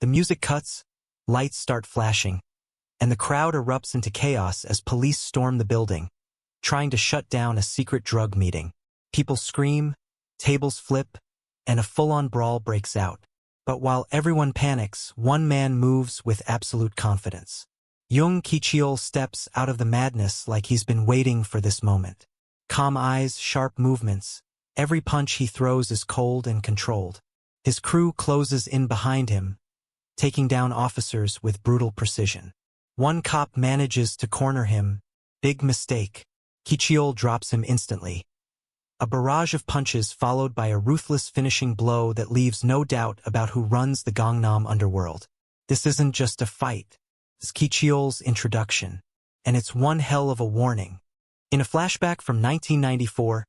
The music cuts, lights start flashing, and the crowd erupts into chaos as police storm the building, trying to shut down a secret drug meeting. People scream, tables flip, and a full-on brawl breaks out. But while everyone panics, one man moves with absolute confidence. Jung Ki-cheol steps out of the madness like he's been waiting for this moment. Calm eyes, sharp movements. Every punch he throws is cold and controlled. His crew closes in behind him, taking down officers with brutal precision. One cop manages to corner him. Big mistake. Ki-cheol drops him instantly. A barrage of punches followed by a ruthless finishing blow that leaves no doubt about who runs the Gangnam underworld. This isn't just a fight. It's Ki-cheol's introduction. And it's one hell of a warning. In a flashback from 1994,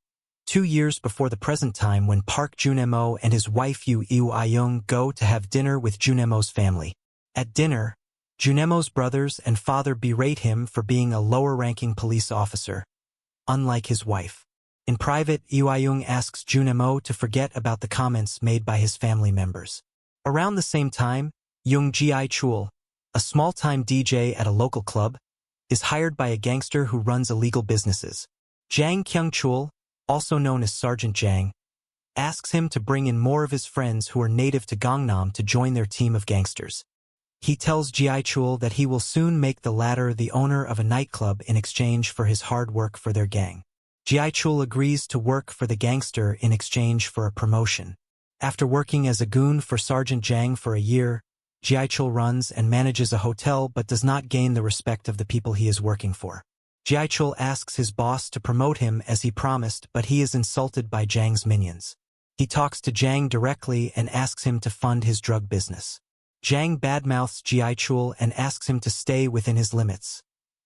2 years before the present time when Park Jun-mo and his wife Yoo Il-young go to have dinner with Jun-mo's family. At dinner, Jun-mo's brothers and father berate him for being a lower-ranking police officer, unlike his wife. In private, Yoo Il-young asks Jun-mo to forget about the comments made by his family members. Around the same time, Jung Ki-cheol, a small-time DJ at a local club, is hired by a gangster who runs illegal businesses. Jang Kyung-chul, also known as Sergeant Jang, asks him to bring in more of his friends who are native to Gangnam to join their team of gangsters. He tells Ki-cheol that he will soon make the latter the owner of a nightclub in exchange for his hard work for their gang. Ki-cheol agrees to work for the gangster in exchange for a promotion. After working as a goon for Sergeant Jang for a year, Ki-cheol runs and manages a hotel but does not gain the respect of the people he is working for. Ki-cheol asks his boss to promote him as he promised, but he is insulted by Jang's minions. He talks to Jang directly and asks him to fund his drug business. Jang badmouths Ki-cheol and asks him to stay within his limits,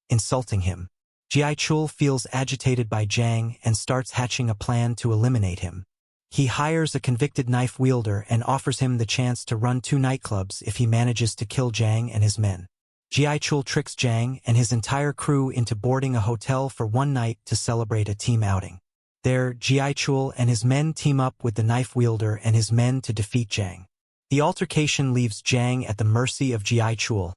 insulting him. Ki-cheol feels agitated by Jang and starts hatching a plan to eliminate him. He hires a convicted knife wielder and offers him the chance to run 2 nightclubs if he manages to kill Jang and his men. Ki-cheol tricks Jang and his entire crew into boarding a hotel for one night to celebrate a team outing. There, Ki-cheol and his men team up with the knife wielder and his men to defeat Jang. The altercation leaves Jang at the mercy of Ki-cheol,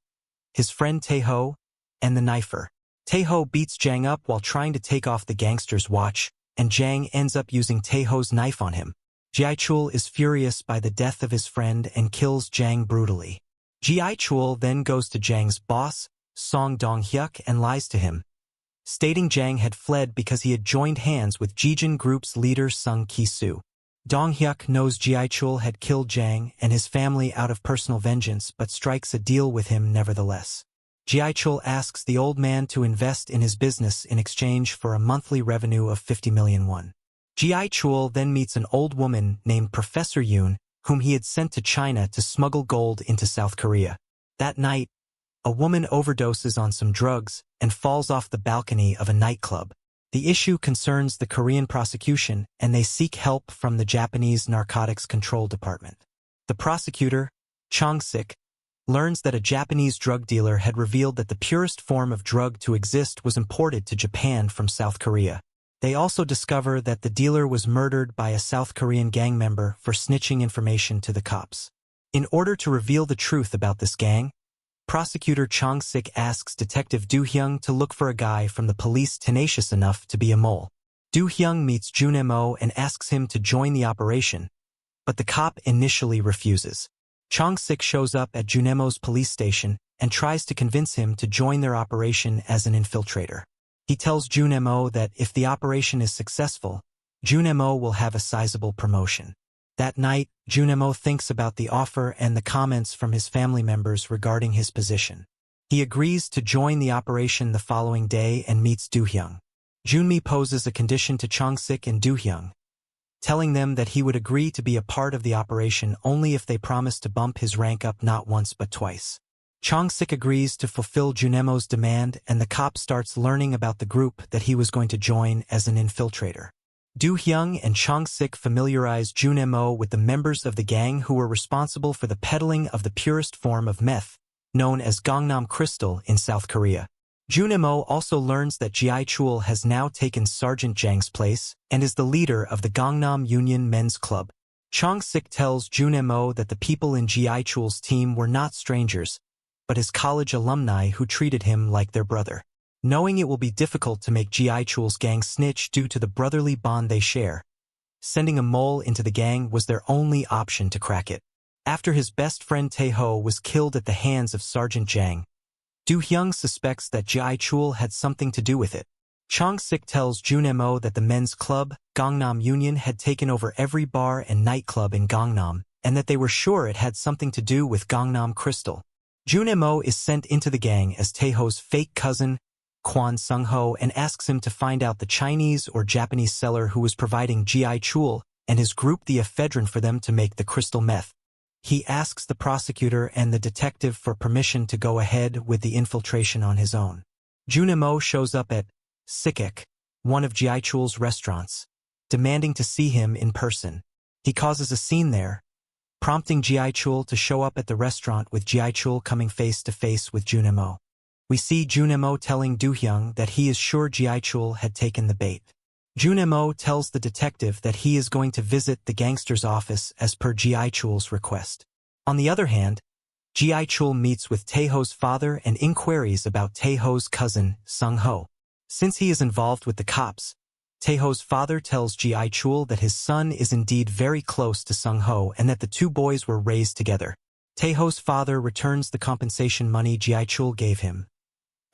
his friend Tae-ho, and the knifer. Tae-ho beats Jang up while trying to take off the gangster's watch, and Jang ends up using Tae-ho's knife on him. Ki-cheol is furious by the death of his friend and kills Jang brutally. Ki-cheol then goes to Jang's boss, Song Dong-hyuk, and lies to him, stating Jang had fled because he had joined hands with Jijin Group's leader Sung Ki-soo. Dong-hyuk knows Ki-cheol had killed Jang and his family out of personal vengeance but strikes a deal with him nevertheless. Ki-cheol asks the old man to invest in his business in exchange for a monthly revenue of 50 million won. Ki-cheol then meets an old woman named Professor Yoon, whom he had sent to China to smuggle gold into South Korea. That night, a woman overdoses on some drugs and falls off the balcony of a nightclub. The issue concerns the Korean prosecution, and they seek help from the Japanese Narcotics Control Department. The prosecutor, Chong-sik, learns that a Japanese drug dealer had revealed that the purest form of drug to exist was imported to Japan from South Korea. They also discover that the dealer was murdered by a South Korean gang member for snitching information to the cops. In order to reveal the truth about this gang, Prosecutor Chong-sik asks Detective Do-hyung to look for a guy from the police tenacious enough to be a mole. Do-hyung meets Jun-mo and asks him to join the operation, but the cop initially refuses. Chong-sik shows up at Jun-mo's police station and tries to convince him to join their operation as an infiltrator. He tells Jun-mo that if the operation is successful, Jun-mo will have a sizable promotion. That night, Jun-mo thinks about the offer and the comments from his family members regarding his position. He agrees to join the operation the following day and meets Do-hyung. Junmi poses a condition to Chong-sik and Do-hyung, telling them that he would agree to be a part of the operation only if they promised to bump his rank up not once but twice. Chong-sik agrees to fulfill Jun-mo's demand, and the cop starts learning about the group that he was going to join as an infiltrator. Do-hyung and Chong-sik familiarize Jun-mo with the members of the gang who were responsible for the peddling of the purest form of meth, known as Gangnam Crystal in South Korea. Jun-mo also learns that Ki-cheol has now taken Sergeant Jang's place and is the leader of the Gangnam Union Men's Club. Chong-sik tells Jun-mo that the people in Ji-cheol's team were not strangers, but his college alumni who treated him like their brother. Knowing it will be difficult to make Ji-cheol's gang snitch due to the brotherly bond they share, sending a mole into the gang was their only option to crack it. After his best friend Tae-ho was killed at the hands of Sergeant Jang, Do-hyung suspects that Ji-cheol had something to do with it. Chong-sik tells Jun-mo that the men's club, Gangnam Union, had taken over every bar and nightclub in Gangnam, and that they were sure it had something to do with Gangnam Crystal. Jun-mo is sent into the gang as Tae-ho's fake cousin, Kwon Sung-ho, and asks him to find out the Chinese or Japanese seller who was providing Ji-cheol and his group the ephedrine for them to make the crystal meth. He asks the prosecutor and the detective for permission to go ahead with the infiltration on his own. Jun-mo shows up at Sikek, one of Ji-cheol's restaurants, demanding to see him in person. He causes a scene there, prompting Ji-cheol to show up at the restaurant with Ji-cheol coming face to face with Jun-mo. We see Jun-mo telling Do-hyung that he is sure Ji-cheol had taken the bait. Jun-mo tells the detective that he is going to visit the gangster's office as per Ji-cheol's request. On the other hand, Ji-cheol meets with Tae-ho's father and inquiries about Tae-ho's cousin, Sung-ho. Since he is involved with the cops, Tae-ho's father tells Ji-cheol that his son is indeed very close to Sung-ho and that the two boys were raised together. Tae-ho's father returns the compensation money Ji-cheol gave him,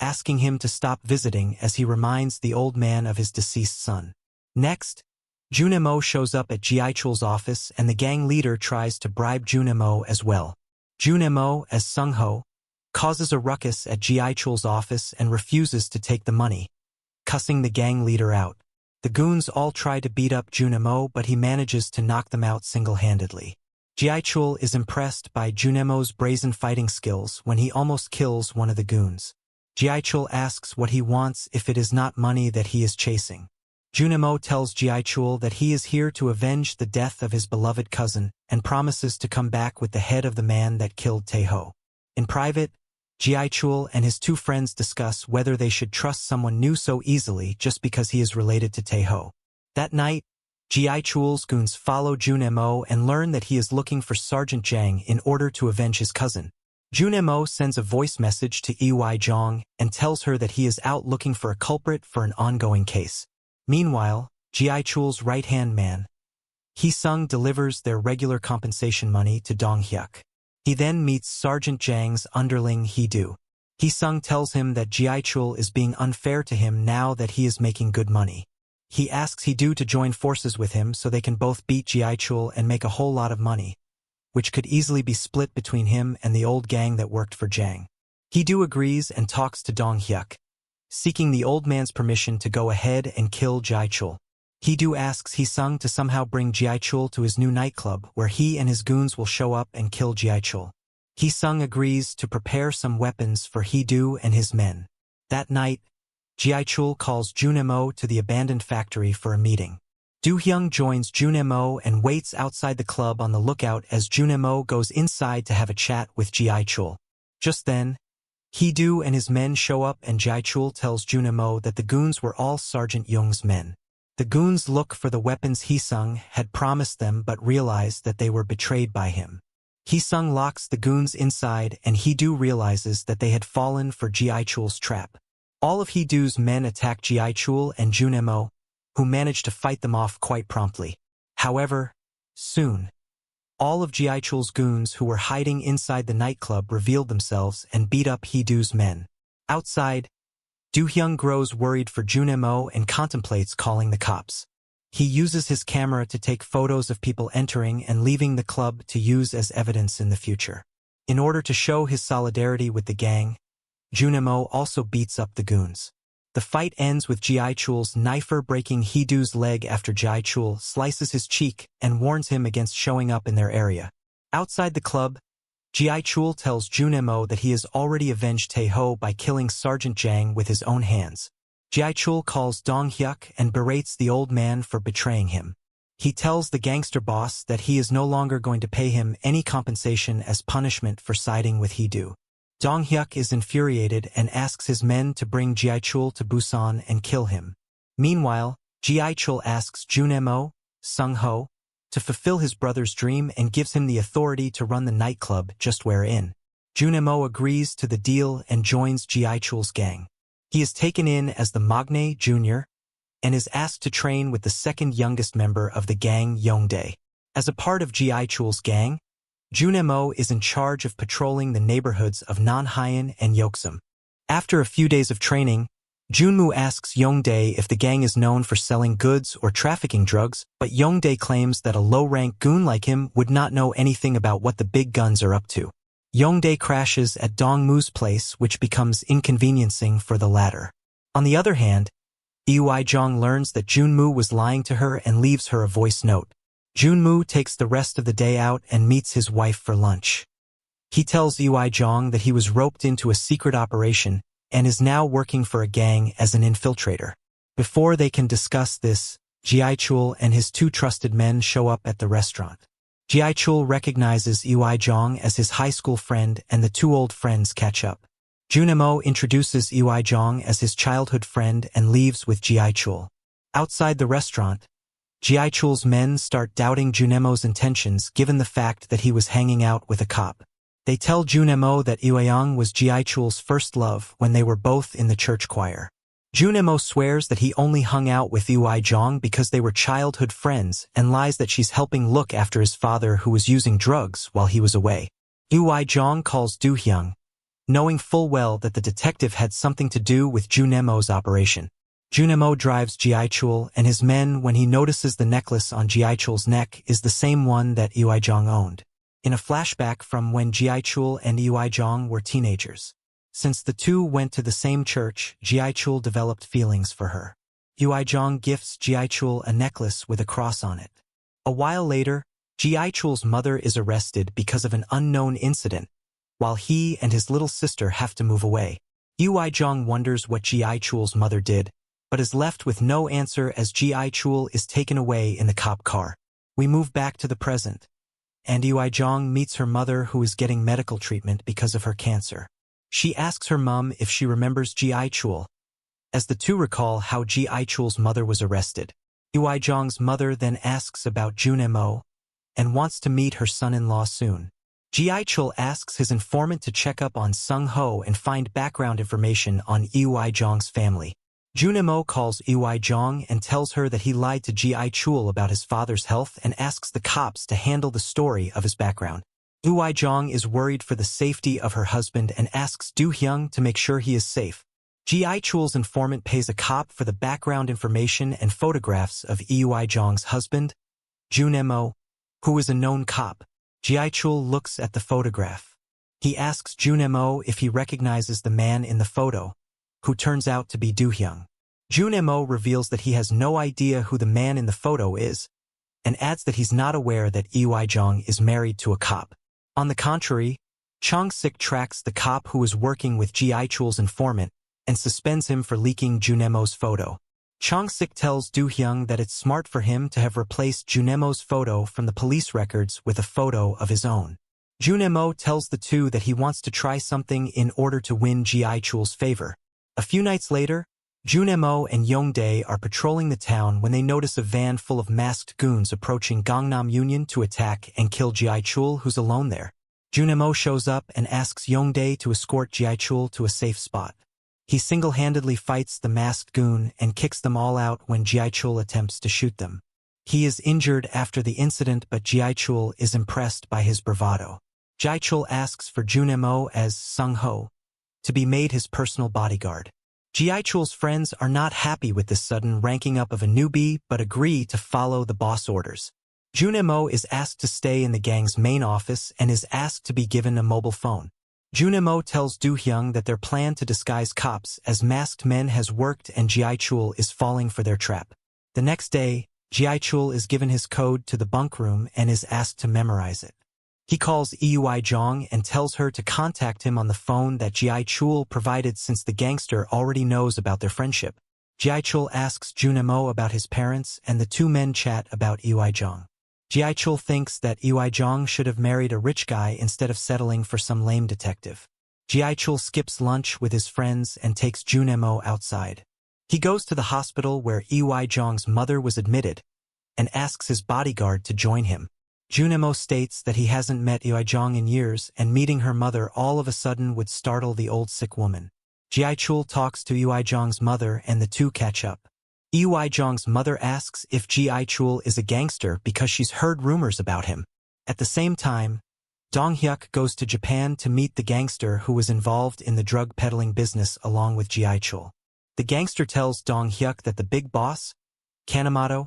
asking him to stop visiting as he reminds the old man of his deceased son. Next, Jun-mo shows up at Ji-cheol's office and the gang leader tries to bribe Jun-mo as well. Jun-mo, as Sung-ho, causes a ruckus at Ji-cheol's office and refuses to take the money, cussing the gang leader out. The goons all try to beat up Jun-mo, but he manages to knock them out single-handedly. Ji-cheol is impressed by Jun-mo's brazen fighting skills when he almost kills one of the goons. Ji-cheol asks what he wants if it is not money that he is chasing. Jun-mo tells Ji-cheol that he is here to avenge the death of his beloved cousin and promises to come back with the head of the man that killed Tae-ho. In private, Ji-cheol and his two friends discuss whether they should trust someone new so easily just because he is related to Tae-ho. That night, Ji-cheol's goons follow Jun-mo and learn that he is looking for Sergeant Jang in order to avenge his cousin. Jun-mo sends a voice message to Ey Jong and tells her that he is out looking for a culprit for an ongoing case. Meanwhile, Ji-cheol's right-hand man, Hee-sung, delivers their regular compensation money to Dong-hyuk. He then meets Sergeant Jang's underling Hee-do. Hee-sung tells him that Ji-cheol is being unfair to him now that he is making good money. He asks Hee-do to join forces with him so they can both beat Ji-cheol and make a whole lot of money, which could easily be split between him and the old gang that worked for Jang. Hee-do agrees and talks to Dong-hyuk, seeking the old man's permission to go ahead and kill Ji-cheol. Hee-do asks Hee-sung to somehow bring Ji-cheol to his new nightclub where he and his goons will show up and kill Ji-cheol. Hee-sung agrees to prepare some weapons for Hee-do and his men. That night, Ji-cheol calls Jun-mo to the abandoned factory for a meeting. Do-hyung joins Jun-mo and waits outside the club on the lookout as Jun-mo goes inside to have a chat with Ji-cheol. Just then, Hee-do and his men show up and Ji-cheol tells Jun-mo that the goons were all Sergeant Jung's men. The goons look for the weapons Hee-sung had promised them but realize that they were betrayed by him. Hee-sung locks the goons inside and Hee-do realizes that they had fallen for Ji-cheol's trap. All of Hee-do's men attack Ji-cheol and Jun-mo, who manage to fight them off quite promptly. However, soon, all of Ji-cheol's goons who were hiding inside the nightclub revealed themselves and beat up Hee-do's men. Outside, Do-hyung grows worried for Jun-mo and contemplates calling the cops. He uses his camera to take photos of people entering and leaving the club to use as evidence in the future. In order to show his solidarity with the gang, Jun-mo also beats up the goons. The fight ends with Ji-cheol's knifer breaking Hee-do's leg after Ji-cheol slices his cheek and warns him against showing up in their area. Outside the club, Ji-cheol tells Jun-mo that he has already avenged Tae-ho by killing Sergeant Jang with his own hands. Ji-cheol calls Dong-hyuk and berates the old man for betraying him. He tells the gangster boss that he is no longer going to pay him any compensation as punishment for siding with Hee-do. Dong-hyuk is infuriated and asks his men to bring Ji-cheol to Busan and kill him. Meanwhile, Ji-cheol asks Jun-mo, Sung-ho, to fulfill his brother's dream and gives him the authority to run the nightclub just wherein. Jun-mo agrees to the deal and joins Ji-cheol's gang. He is taken in as the Magne Jr. and is asked to train with the second youngest member of the gang, Yongdae. As a part of Ji-cheol's gang, Jun-mo is in charge of patrolling the neighborhoods of Nanhaean and Yeoksum. After a few days of training, Jun-mo asks Yongdae if the gang is known for selling goods or trafficking drugs, but Yongdae claims that a low-rank goon like him would not know anything about what the big guns are up to. Yongdae crashes at Dong-moo's place, which becomes inconveniencing for the latter. On the other hand, Ui-jong learns that Jun-mo was lying to her and leaves her a voice note. Jun-mo takes the rest of the day out and meets his wife for lunch. He tells Ui-jong that he was roped into a secret operation and is now working for a gang as an infiltrator. Before they can discuss this, Ji-cheol and his two trusted men show up at the restaurant. Ji-cheol recognizes Ui-jong as his high school friend and the two old friends catch up. Jun-mo introduces Ui-jong as his childhood friend and leaves with Ji-cheol. Outside the restaurant, Ji-cheol's men start doubting Jun-mo's intentions given the fact that he was hanging out with a cop. They tell Jun-mo that Ui-jong was Ji-cheol's first love when they were both in the church choir. Jun-mo swears that he only hung out with Ui-jong because they were childhood friends and lies that she's helping look after his father who was using drugs while he was away. Ui-jong calls Do-hyung, knowing full well that the detective had something to do with Jun-mo's operation. Jun-mo drives Ji-cheol and his men when he notices the necklace on Ji-cheol's neck is the same one that Ui-jong owned. In a flashback from when Ji-cheol and Ui-jong were teenagers. Since the two went to the same church, Ji-cheol developed feelings for her. Ui-jong gifts Ji-cheol a necklace with a cross on it. A while later, Ji-cheol's mother is arrested because of an unknown incident, while he and his little sister have to move away. Ui-jong wonders what Ji-cheol's mother did, but is left with no answer as Ji-cheol is taken away in the cop car. We move back to the present, and Ui-jong meets her mother who is getting medical treatment because of her cancer. She asks her mom if she remembers Ji-cheol, as the two recall how Ji-cheol's mother was arrested. Ui-jong's mother then asks about Jun-mo and wants to meet her son-in-law soon. Ji-cheol asks his informant to check up on Sung-ho and find background information on Ui-jong's family. Jun-mo calls Ui-jong and tells her that he lied to Ji-cheol about his father's health and asks the cops to handle the story of his background. Ui-jong is worried for the safety of her husband and asks Do-hyung to make sure he is safe. Ji-cheol's informant pays a cop for the background information and photographs of Ui-jong's husband, Jun-mo, who is a known cop. Ji-cheol looks at the photograph. He asks Jun-mo if he recognizes the man in the photo, who turns out to be Do-hyung. Jun-mo reveals that he has no idea who the man in the photo is, and adds that he's not aware that Ui-jong is married to a cop. On the contrary, Chong-sik tracks the cop who is working with Ji-cheol's informant and suspends him for leaking Jun-mo's photo. Chong-sik tells Do-hyung that it's smart for him to have replaced Jun-mo's photo from the police records with a photo of his own. Jun-mo tells the two that he wants to try something in order to win Ji-cheol's favor. A few nights later, Jun-mo and Yongdae are patrolling the town when they notice a van full of masked goons approaching Gangnam Union to attack and kill Ji-cheol, who's alone there. Jun-mo shows up and asks Yongdae to escort Ji-cheol to a safe spot. He single-handedly fights the masked goon and kicks them all out when Ji-cheol attempts to shoot them. He is injured after the incident, but Ji-cheol is impressed by his bravado. Ji-cheol asks for Jun-mo as Sung-ho to be made his personal bodyguard. Ji-cheol's friends are not happy with this sudden ranking up of a newbie but agree to follow the boss orders. Jun-mo is asked to stay in the gang's main office and is asked to be given a mobile phone. Jun-mo tells Do-hyung that their plan to disguise cops as masked men has worked and Ji-cheol is falling for their trap. The next day, Ji-cheol is given his code to the bunk room and is asked to memorize it. He calls Ui-jong and tells her to contact him on the phone that Ji-cheol provided since the gangster already knows about their friendship. Ji-cheol asks Jun-mo about his parents and the two men chat about Ui-jong. Ji-cheol thinks that Ui-jong should have married a rich guy instead of settling for some lame detective. Ji-cheol skips lunch with his friends and takes Jun-mo outside. He goes to the hospital where Ui-jong's mother was admitted, and asks his bodyguard to join him. Jun-mo states that he hasn't met Ji-cheol in years and meeting her mother all of a sudden would startle the old sick woman. Ji-cheol talks to Ji-cheol's mother and the two catch up. Ji-cheol's mother asks if Ji-cheol is a gangster because she's heard rumors about him. At the same time, Dong-hyuk goes to Japan to meet the gangster who was involved in the drug peddling business along with Ji-cheol. The gangster tells Dong-hyuk that the big boss, Kanemoto,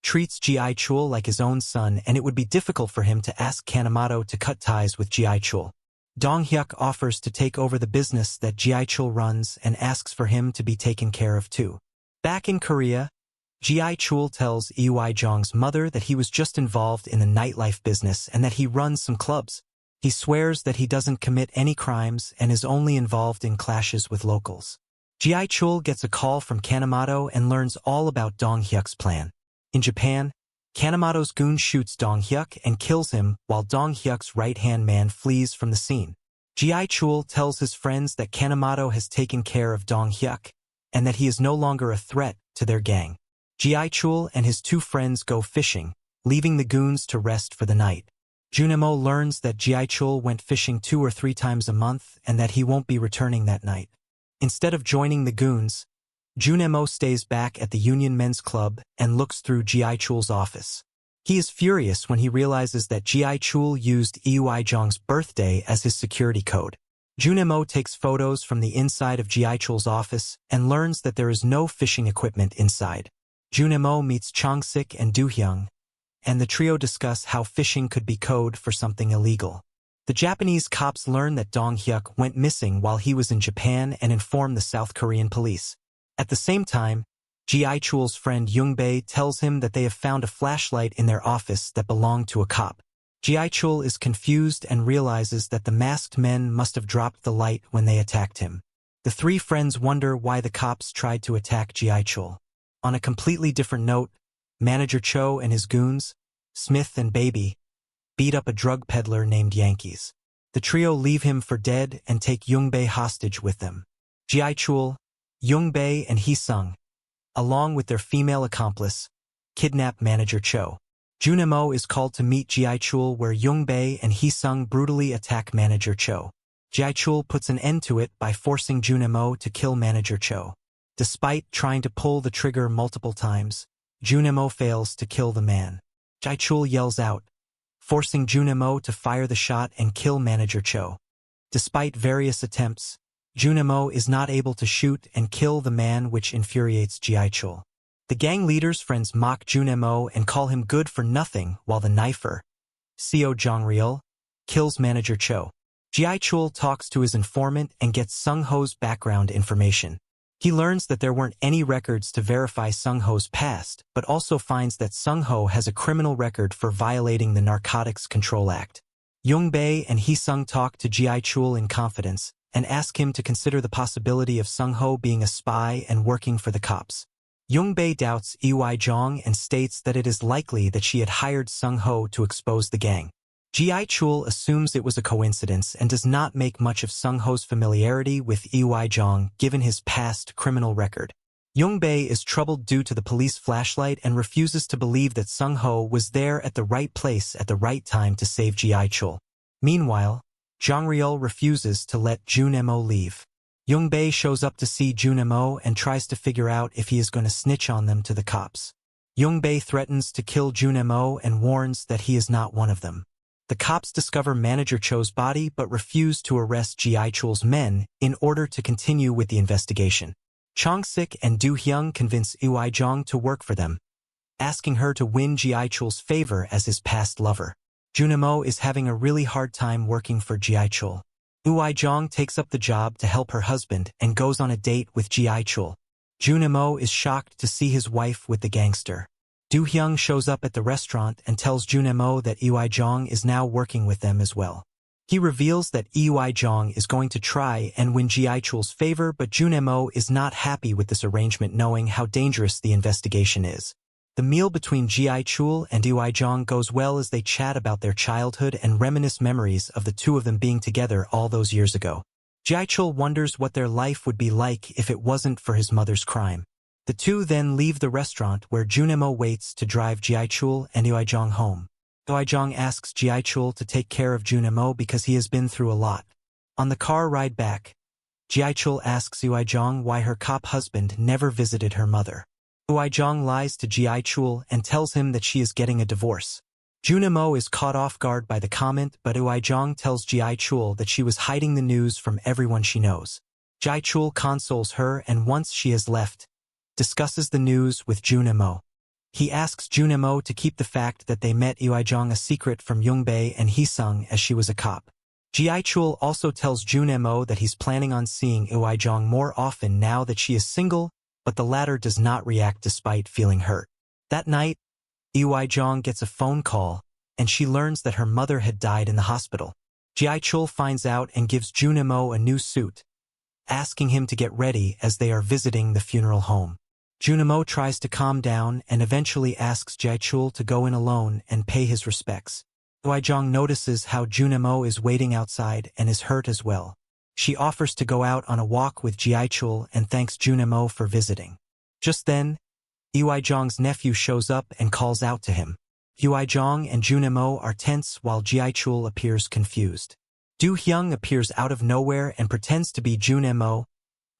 treats Ji-cheol like his own son and it would be difficult for him to ask Kanemoto to cut ties with Ji-cheol. Dong-hyuk offers to take over the business that Ji-cheol runs and asks for him to be taken care of too. Back in Korea, Ji-cheol tells Ji-cheol's mother that he was just involved in the nightlife business and that he runs some clubs. He swears that he doesn't commit any crimes and is only involved in clashes with locals. Ji-cheol gets a call from Kanemoto and learns all about Dong-hyuk's plan. In Japan, Kanemoto's goon shoots Dong-hyuk and kills him while Dong-hyuk's right-hand man flees from the scene. Ji-cheol tells his friends that Kanemoto has taken care of Dong-hyuk and that he is no longer a threat to their gang. Ji-cheol and his two friends go fishing, leaving the goons to rest for the night. Jun-mo learns that Ji-cheol went fishing 2 or 3 times a month and that he won't be returning that night. Instead of joining the goons, Jun-mo stays back at the Union Men's Club and looks through Ji-cheol's office. He is furious when he realizes that Ji-cheol used Ji-cheol's birthday as his security code. Jun-mo takes photos from the inside of Ji-cheol's office and learns that there is no fishing equipment inside. Jun-mo meets Chong-sik and Do-hyung, and the trio discuss how fishing could be code for something illegal. The Japanese cops learn that Dong-hyuk went missing while he was in Japan and inform the South Korean police. At the same time, Ji-cheol's friend Young-bae tells him that they have found a flashlight in their office that belonged to a cop. Ji-cheol is confused and realizes that the masked men must have dropped the light when they attacked him. The 3 friends wonder why the cops tried to attack Ji-cheol. On a completely different note, Manager Cho and his goons, Smith and Baby, beat up a drug peddler named Yankees. The trio leave him for dead and take Young-bae hostage with them. Ji-cheol, Young-bae and Hee-sung, along with their female accomplice, kidnap Manager Cho. Jun-mo is called to meet Ji-cheol where Young-bae and Hee-sung brutally attack Manager Cho. Ji-cheol puts an end to it by forcing Jun-mo to kill Manager Cho. Despite trying to pull the trigger multiple times, Jun-mo fails to kill the man. Ji-cheol yells out, forcing Jun-mo to fire the shot and kill Manager Cho. Despite various attempts, Jun-mo is not able to shoot and kill the man, which infuriates Ji-cheol. The gang leader's friends mock Jun-mo and call him good for nothing while the knifer, Seo Jong-ryul, kills Manager Cho. Ji-cheol talks to his informant and gets Sung-ho's background information. He learns that there weren't any records to verify Sung-ho's past, but also finds that Sung-ho has a criminal record for violating the Narcotics Control Act. Young-bae and Hee-sung talk to Ji-cheol in confidence and ask him to consider the possibility of Sung-ho being a spy and working for the cops. Young-bae doubts Ji-cheol and states that it is likely that she had hired Sung-ho to expose the gang. Ji-cheol assumes it was a coincidence and does not make much of Sung-ho's familiarity with Ji-cheol given his past criminal record. Young-bae is troubled due to the police flashlight and refuses to believe that Sung-ho was there at the right place at the right time to save Ji-cheol. Meanwhile, Jong-ryul refuses to let Jun-mo leave. Young-bae shows up to see Jun-mo and tries to figure out if he is going to snitch on them to the cops. Young-bae threatens to kill Jun-mo and warns that he is not one of them. The cops discover Manager Cho's body but refuse to arrest Ji-cheol's men in order to continue with the investigation. Chong-sik and Do-hyung convince Ji-cheol to work for them, asking her to win Ji-cheol's favor as his past lover. Jun-mo is having a really hard time working for Ji-cheol. Ji-cheol takes up the job to help her husband and goes on a date with Ji-cheol. Jun-mo is shocked to see his wife with the gangster. Do-hyung shows up at the restaurant and tells Jun-mo that Ji-cheol is now working with them as well. He reveals that Ji-cheol is going to try and win Ji-cheol's favor, but Jun-mo is not happy with this arrangement knowing how dangerous the investigation is. The meal between Ji-cheol and Ji-cheol goes well as they chat about their childhood and reminisce memories of the two of them being together all those years ago. Ji-cheol wonders what their life would be like if it wasn't for his mother's crime. The two then leave the restaurant where Jun-mo waits to drive Ji-cheol and Ui-jong home. Ui-jong asks Ji-cheol to take care of Jun-mo because he has been through a lot. On the car ride back, Ji-cheol asks Ui-jong why her cop husband never visited her mother. Ui-jong lies to Ji-cheol and tells him that she is getting a divorce. Jun-mo is caught off guard by the comment, but Ui-jong tells Ji-cheol that she was hiding the news from everyone she knows. Ji-cheol consoles her and once she has left, discusses the news with Jun-mo. He asks Jun-mo to keep the fact that they met Ui-jong a secret from Young-bae and Hee-sung as she was a cop. Ji-cheol also tells Jun-mo that he's planning on seeing Ui-jong more often now that she is single, but the latter does not react despite feeling hurt. That night, Ui-jong gets a phone call, and she learns that her mother had died in the hospital. Ji-cheol finds out and gives Jun-mo a new suit, asking him to get ready as they are visiting the funeral home. Jun-mo tries to calm down and eventually asks Ji-cheol to go in alone and pay his respects. Ui-jong notices how Jun-mo is waiting outside and is hurt as well. She offers to go out on a walk with Ji-cheol and thanks Jun-mo for visiting. Just then, Ui-jong's nephew shows up and calls out to him. Ui-jong and Jun-mo are tense while Ji-cheol appears confused. Do-hyung appears out of nowhere and pretends to be Jun-mo,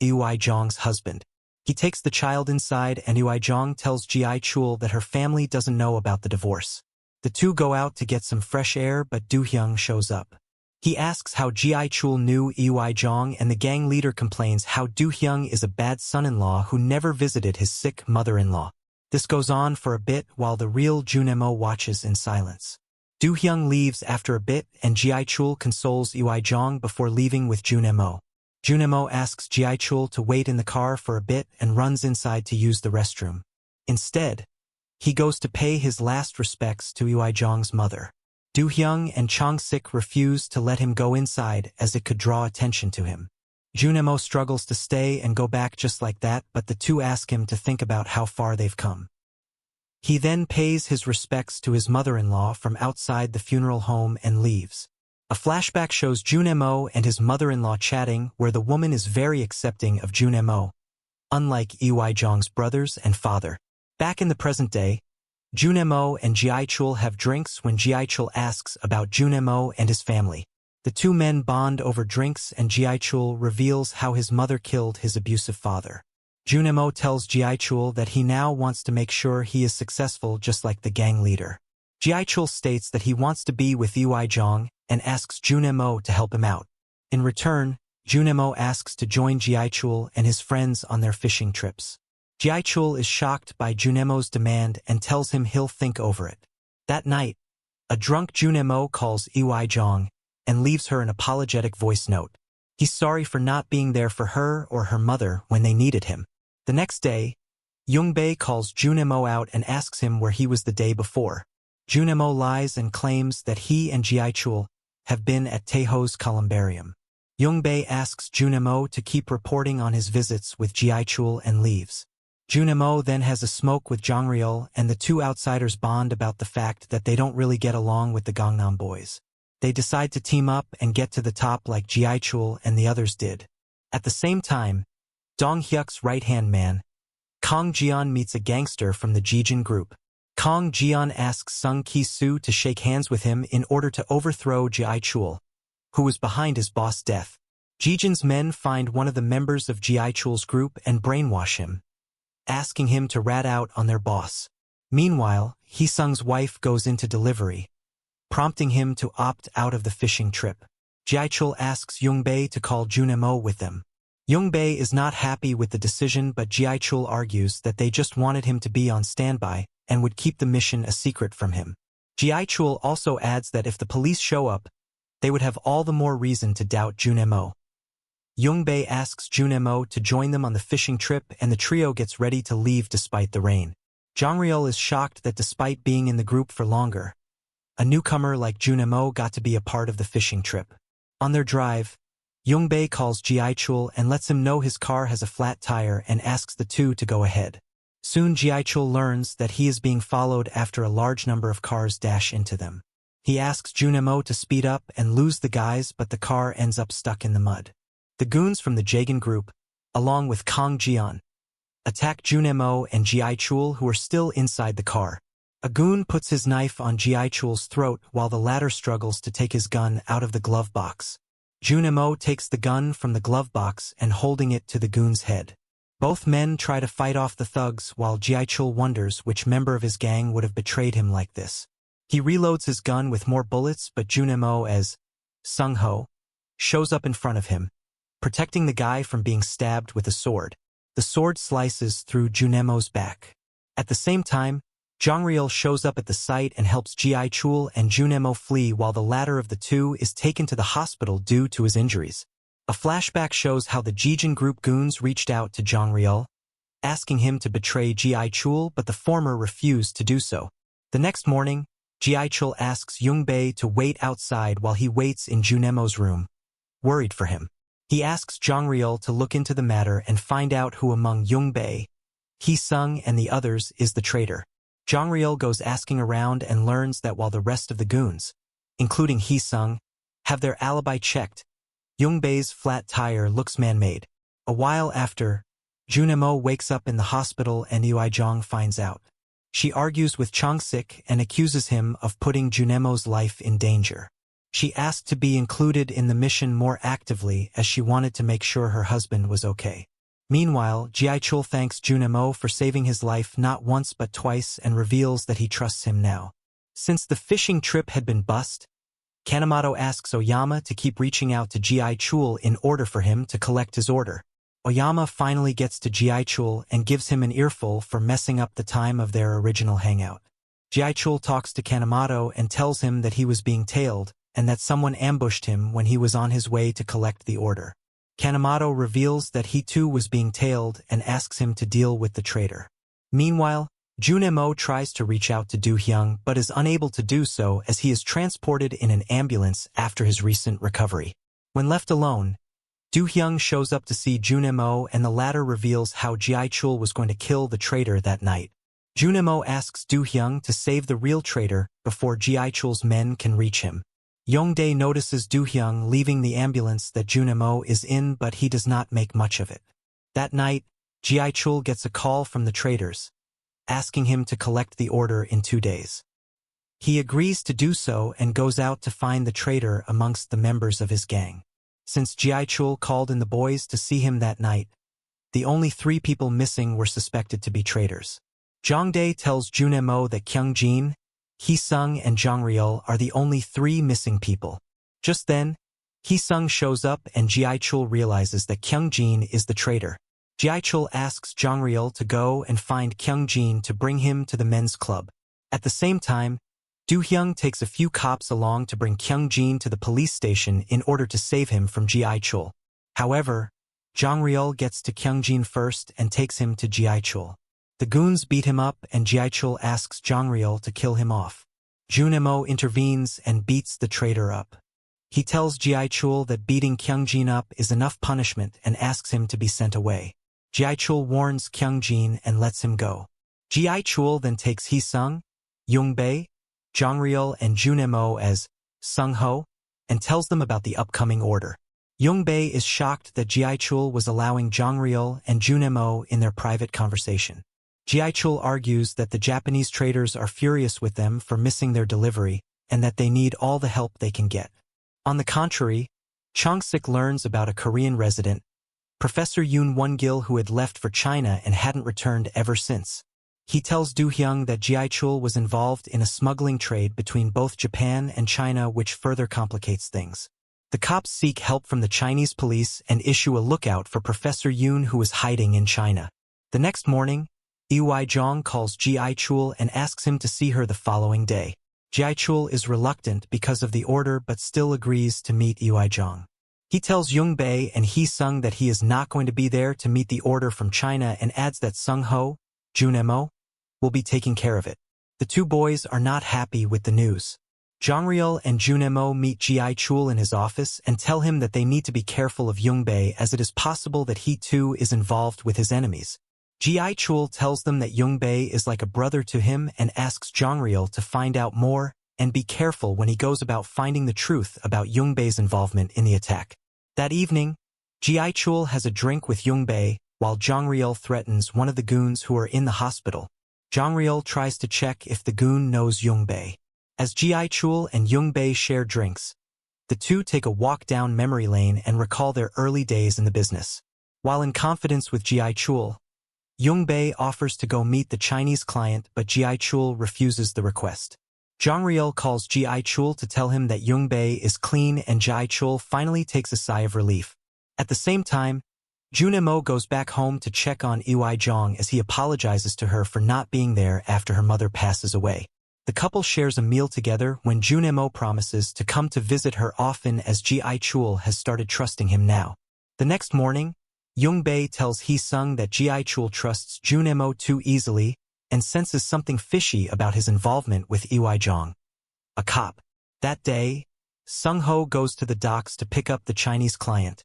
Ui-jong's husband. He takes the child inside and Ui-jong tells Ji-cheol that her family doesn't know about the divorce. The two go out to get some fresh air but Do-hyung shows up. He asks how Ji-cheol knew Ui-jong and the gang leader complains how Do-hyung is a bad son-in-law who never visited his sick mother-in-law. This goes on for a bit while the real Jun-mo watches in silence. Do-hyung leaves after a bit and Ji-cheol consoles Ui-jong before leaving with Jun-mo. Jun-mo asks Ji-cheol to wait in the car for a bit and runs inside to use the restroom. Instead, he goes to pay his last respects to Ui-jong's mother. Do-hyung and Chong-sik refuse to let him go inside as it could draw attention to him. Jun-mo struggles to stay and go back just like that, but the two ask him to think about how far they've come. He then pays his respects to his mother-in-law from outside the funeral home and leaves. A flashback shows Jun-mo and his mother-in-law chatting where the woman is very accepting of Jun-mo, unlike Ui-jong's brothers and father. Back in the present day, Jun-mo and Ji-cheol have drinks when Ji-cheol asks about Jun-mo and his family. The two men bond over drinks and Ji-cheol reveals how his mother killed his abusive father. Jun-mo tells Ji-cheol that he now wants to make sure he is successful just like the gang leader. Ji-cheol states that he wants to be with Ui-jong and asks Jun-mo to help him out. In return, Jun-mo asks to join Ji-cheol and his friends on their fishing trips. Ji-cheol is shocked by Jun-mo's demand and tells him he'll think over it. That night, a drunk Jun-mo calls Ui-jong and leaves her an apologetic voice note. He's sorry for not being there for her or her mother when they needed him. The next day, Young-bae calls Jun-mo out and asks him where he was the day before. Jun-mo lies and claims that he and Ji-cheol have been at Taeho's columbarium. Young-bae asks Jun-mo to keep reporting on his visits with Ji-cheol and leaves. Jun-mo then has a smoke with Jang-ryul and the two outsiders bond about the fact that they don't really get along with the Gangnam boys. They decide to team up and get to the top like Ji-cheol and the others did. At the same time, Dong-hyuk's right-hand man, Kang Jian meets a gangster from the Jijin group. Kang Jian asks Sung Ki-soo to shake hands with him in order to overthrow Ji-cheol, who was behind his boss' death. Jijin's men find one of the members of Ji-cheol's group and brainwash him, asking him to rat out on their boss. Meanwhile, Hee-sung's wife goes into delivery, prompting him to opt out of the fishing trip. Ji-cheol asks Young-bae to call Jun-mo with them. Young-bae is not happy with the decision, but Ji-cheol argues that they just wanted him to be on standby and would keep the mission a secret from him. Ji-cheol also adds that if the police show up, they would have all the more reason to doubt Jun-mo. Young-bae asks Jun-mo to join them on the fishing trip and the trio gets ready to leave despite the rain. Jang-ryul is shocked that despite being in the group for longer, a newcomer like Jun-mo got to be a part of the fishing trip. On their drive, Young-bae calls Ji-cheol and lets him know his car has a flat tire and asks the two to go ahead. Soon Ji-cheol learns that he is being followed after a large number of cars dash into them. He asks Jun-mo to speed up and lose the guys, but the car ends up stuck in the mud. The goons from the Jagan group, along with Kang Jian, attack Jun-mo and Ji-cheol who are still inside the car. A goon puts his knife on Ji-cheol's throat while the latter struggles to take his gun out of the glove box. Jun-mo takes the gun from the glove box and holding it to the goon's head. Both men try to fight off the thugs while Ji-cheol wonders which member of his gang would have betrayed him like this. He reloads his gun with more bullets, but Jun-mo as Sung-ho shows up in front of him, protecting the guy from being stabbed with a sword. The sword slices through Jun-mo's back. At the same time, Jong-ryul shows up at the site and helps Ji-cheol and Jun-mo flee while the latter of the two is taken to the hospital due to his injuries. A flashback shows how the Jijin group goons reached out to Jong-ryul, asking him to betray Ji-cheol, but the former refused to do so. The next morning, Ji-cheol asks Jung-bae to wait outside while he waits in Jun-mo's room, worried for him. He asks Jong-ryul to look into the matter and find out who among Jung-bae, Hee-sung and the others is the traitor. Jong-ryul goes asking around and learns that while the rest of the goons, including Hee-sung, have their alibi checked, Jung-bae's flat tire looks man-made. A while after, Jun-mo wakes up in the hospital and Yoo-jong finds out. She argues with Chong-sik and accuses him of putting Jun-mo's life in danger. She asked to be included in the mission more actively as she wanted to make sure her husband was okay. Meanwhile, Ji-cheol thanks Jun-mo for saving his life not once but twice and reveals that he trusts him now. Since the fishing trip had been bust, Kanemoto asks Oyama to keep reaching out to Ji-cheol in order for him to collect his order. Oyama finally gets to Ji-cheol and gives him an earful for messing up the time of their original hangout. Ji-cheol talks to Kanemoto and tells him that he was being tailed and that someone ambushed him when he was on his way to collect the order. Kanemoto reveals that he too was being tailed and asks him to deal with the traitor. Meanwhile, Jun-mo tries to reach out to Do-hyung but is unable to do so as he is transported in an ambulance after his recent recovery. When left alone, Do-hyung shows up to see Jun-mo and the latter reveals how Ji-cheol was going to kill the traitor that night. Jun-mo asks Do-hyung to save the real traitor before Ji-cheol's men can reach him. Yongdae notices Do-hyung leaving the ambulance that Jun-mo is in, but he does not make much of it. That night, Ji-cheol gets a call from the traitors, asking him to collect the order in 2 days. He agrees to do so and goes out to find the traitor amongst the members of his gang. Since Ji-cheol called in the boys to see him that night, the only 3 people missing were suspected to be traitors. Jongdae tells Jun-mo that Kyung-jin, Hee-sung and Jong-ryul are the only 3 missing people. Just then, Hee-sung shows up and Ji-cheol realizes that Kyung-jin is the traitor. Ji-cheol asks Jong-ryul to go and find Kyung-jin to bring him to the men's club. At the same time, Do-hyung takes a few cops along to bring Kyung-jin to the police station in order to save him from Ji-cheol. However, Jong-ryul gets to Kyung-jin first and takes him to Ji-cheol. The goons beat him up and Ji-cheol asks Jong-ryul to kill him off. Jun-mo intervenes and beats the traitor up. He tells Ji-cheol that beating Kyung-jin up is enough punishment and asks him to be sent away. Ji-cheol warns Kyung-jin and lets him go. Ji-cheol then takes Hee-sung, Jung-bae, Jong-ryul and Jun-mo as Sung-ho and tells them about the upcoming order. Jung-bae is shocked that Ji-cheol was allowing Jong-ryul and Jun-mo in their private conversation. Ji-cheol argues that the Japanese traders are furious with them for missing their delivery and that they need all the help they can get. On the contrary, Chong-sik learns about a Korean resident, Professor Yoon Won-gil, who had left for China and hadn't returned ever since. He tells Do-hyung that Ji-cheol was involved in a smuggling trade between both Japan and China, which further complicates things. The cops seek help from the Chinese police and issue a lookout for Professor Yoon, who is hiding in China. The next morning, Yoo-jong calls Ji-cheol and asks him to see her the following day. Ji-cheol is reluctant because of the order but still agrees to meet Yoo-jong. He tells Jung-bae and Hee-sung that he is not going to be there to meet the order from China and adds that Sung-ho, Jun-mo, will be taking care of it. The 2 boys are not happy with the news. Jong-ryul and Jun-mo meet Ji-cheol in his office and tell him that they need to be careful of Jung-bae as it is possible that he too is involved with his enemies. Ji-cheol tells them that Jung-bae is like a brother to him and asks Jong-ryul to find out more and be careful when he goes about finding the truth about Jung-bae's involvement in the attack. That evening, Ji-cheol has a drink with Jung-bae while Jung Ki-cheol threatens one of the goons who are in the hospital. Jung Ki-cheol tries to check if the goon knows Jung Bae. As Jung Ki-cheol and Jung Bae share drinks, the two take a walk down memory lane and recall their early days in the business. While in confidence with Jung Ki-cheol, Jung Bae offers to go meet the Chinese client, but Jung Ki-cheol refuses the request. Jung Ki-cheol calls Jung Ki-cheol to tell him that Jung Bae is clean, and Jung Ki-cheol finally takes a sigh of relief. At the same time, Jung Ki-cheol goes back home to check on Jung as he apologizes to her for not being there after her mother passes away. The couple shares a meal together when Jung Ki-cheol promises to come to visit her often, as Jung Ki-cheol has started trusting him now. The next morning, Jung Bae tells Hee-sung that Jung Ki-cheol trusts Jung Ki-cheol too easily and senses something fishy about his involvement with Jung, a cop. That day, Sung-ho goes to the docks to pick up the Chinese client,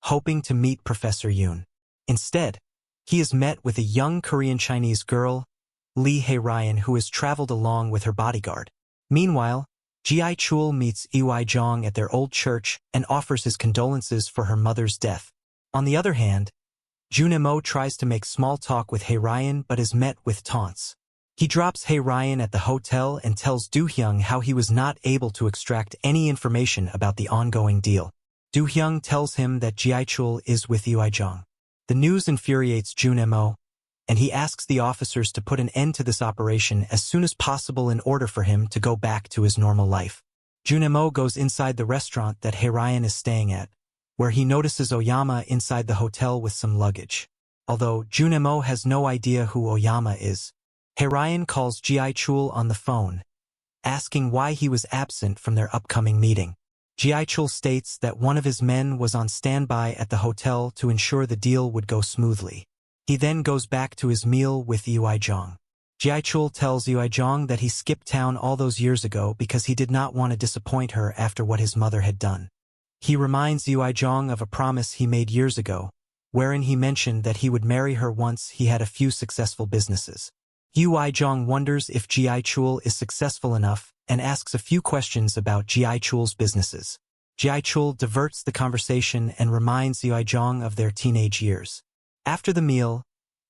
hoping to meet Professor Yoon. Instead, he is met with a young Korean-Chinese girl, Lee Hae-ryan, who has traveled along with her bodyguard. Meanwhile, Jung Ki-cheol meets Jung at their old church and offers his condolences for her mother's death. On the other hand, Jung Ki-cheol tries to make small talk with Hae-ryan but is met with taunts. He drops Hae-ryan at the hotel and tells Do-hyung how he was not able to extract any information about the ongoing deal. Do-hyung tells him that Jung Ki-cheol is with Jung. The news infuriates Jung Ki-cheol, and he asks the officers to put an end to this operation as soon as possible in order for him to go back to his normal life. Jung Ki-cheol goes inside the restaurant that Hae-ryan is staying at, where he notices Oyama inside the hotel with some luggage. Although Jung Ki-cheol has no idea who Oyama is, Hae-ryan calls Jung Ki-cheol on the phone, asking why he was absent from their upcoming meeting. Jung Ki-cheol states that one of his men was on standby at the hotel to ensure the deal would go smoothly. He then goes back to his meal with Jung. Jung Ki-cheol tells Jung that he skipped town all those years ago because he did not want to disappoint her after what his mother had done. He reminds Jung of a promise he made years ago, wherein he mentioned that he would marry her once he had a few successful businesses. Jung wonders if Jung Ki-cheol is successful enough and asks a few questions about Jung Ki-cheol's businesses. Jung Ki-cheol diverts the conversation and reminds Jung of their teenage years. After the meal,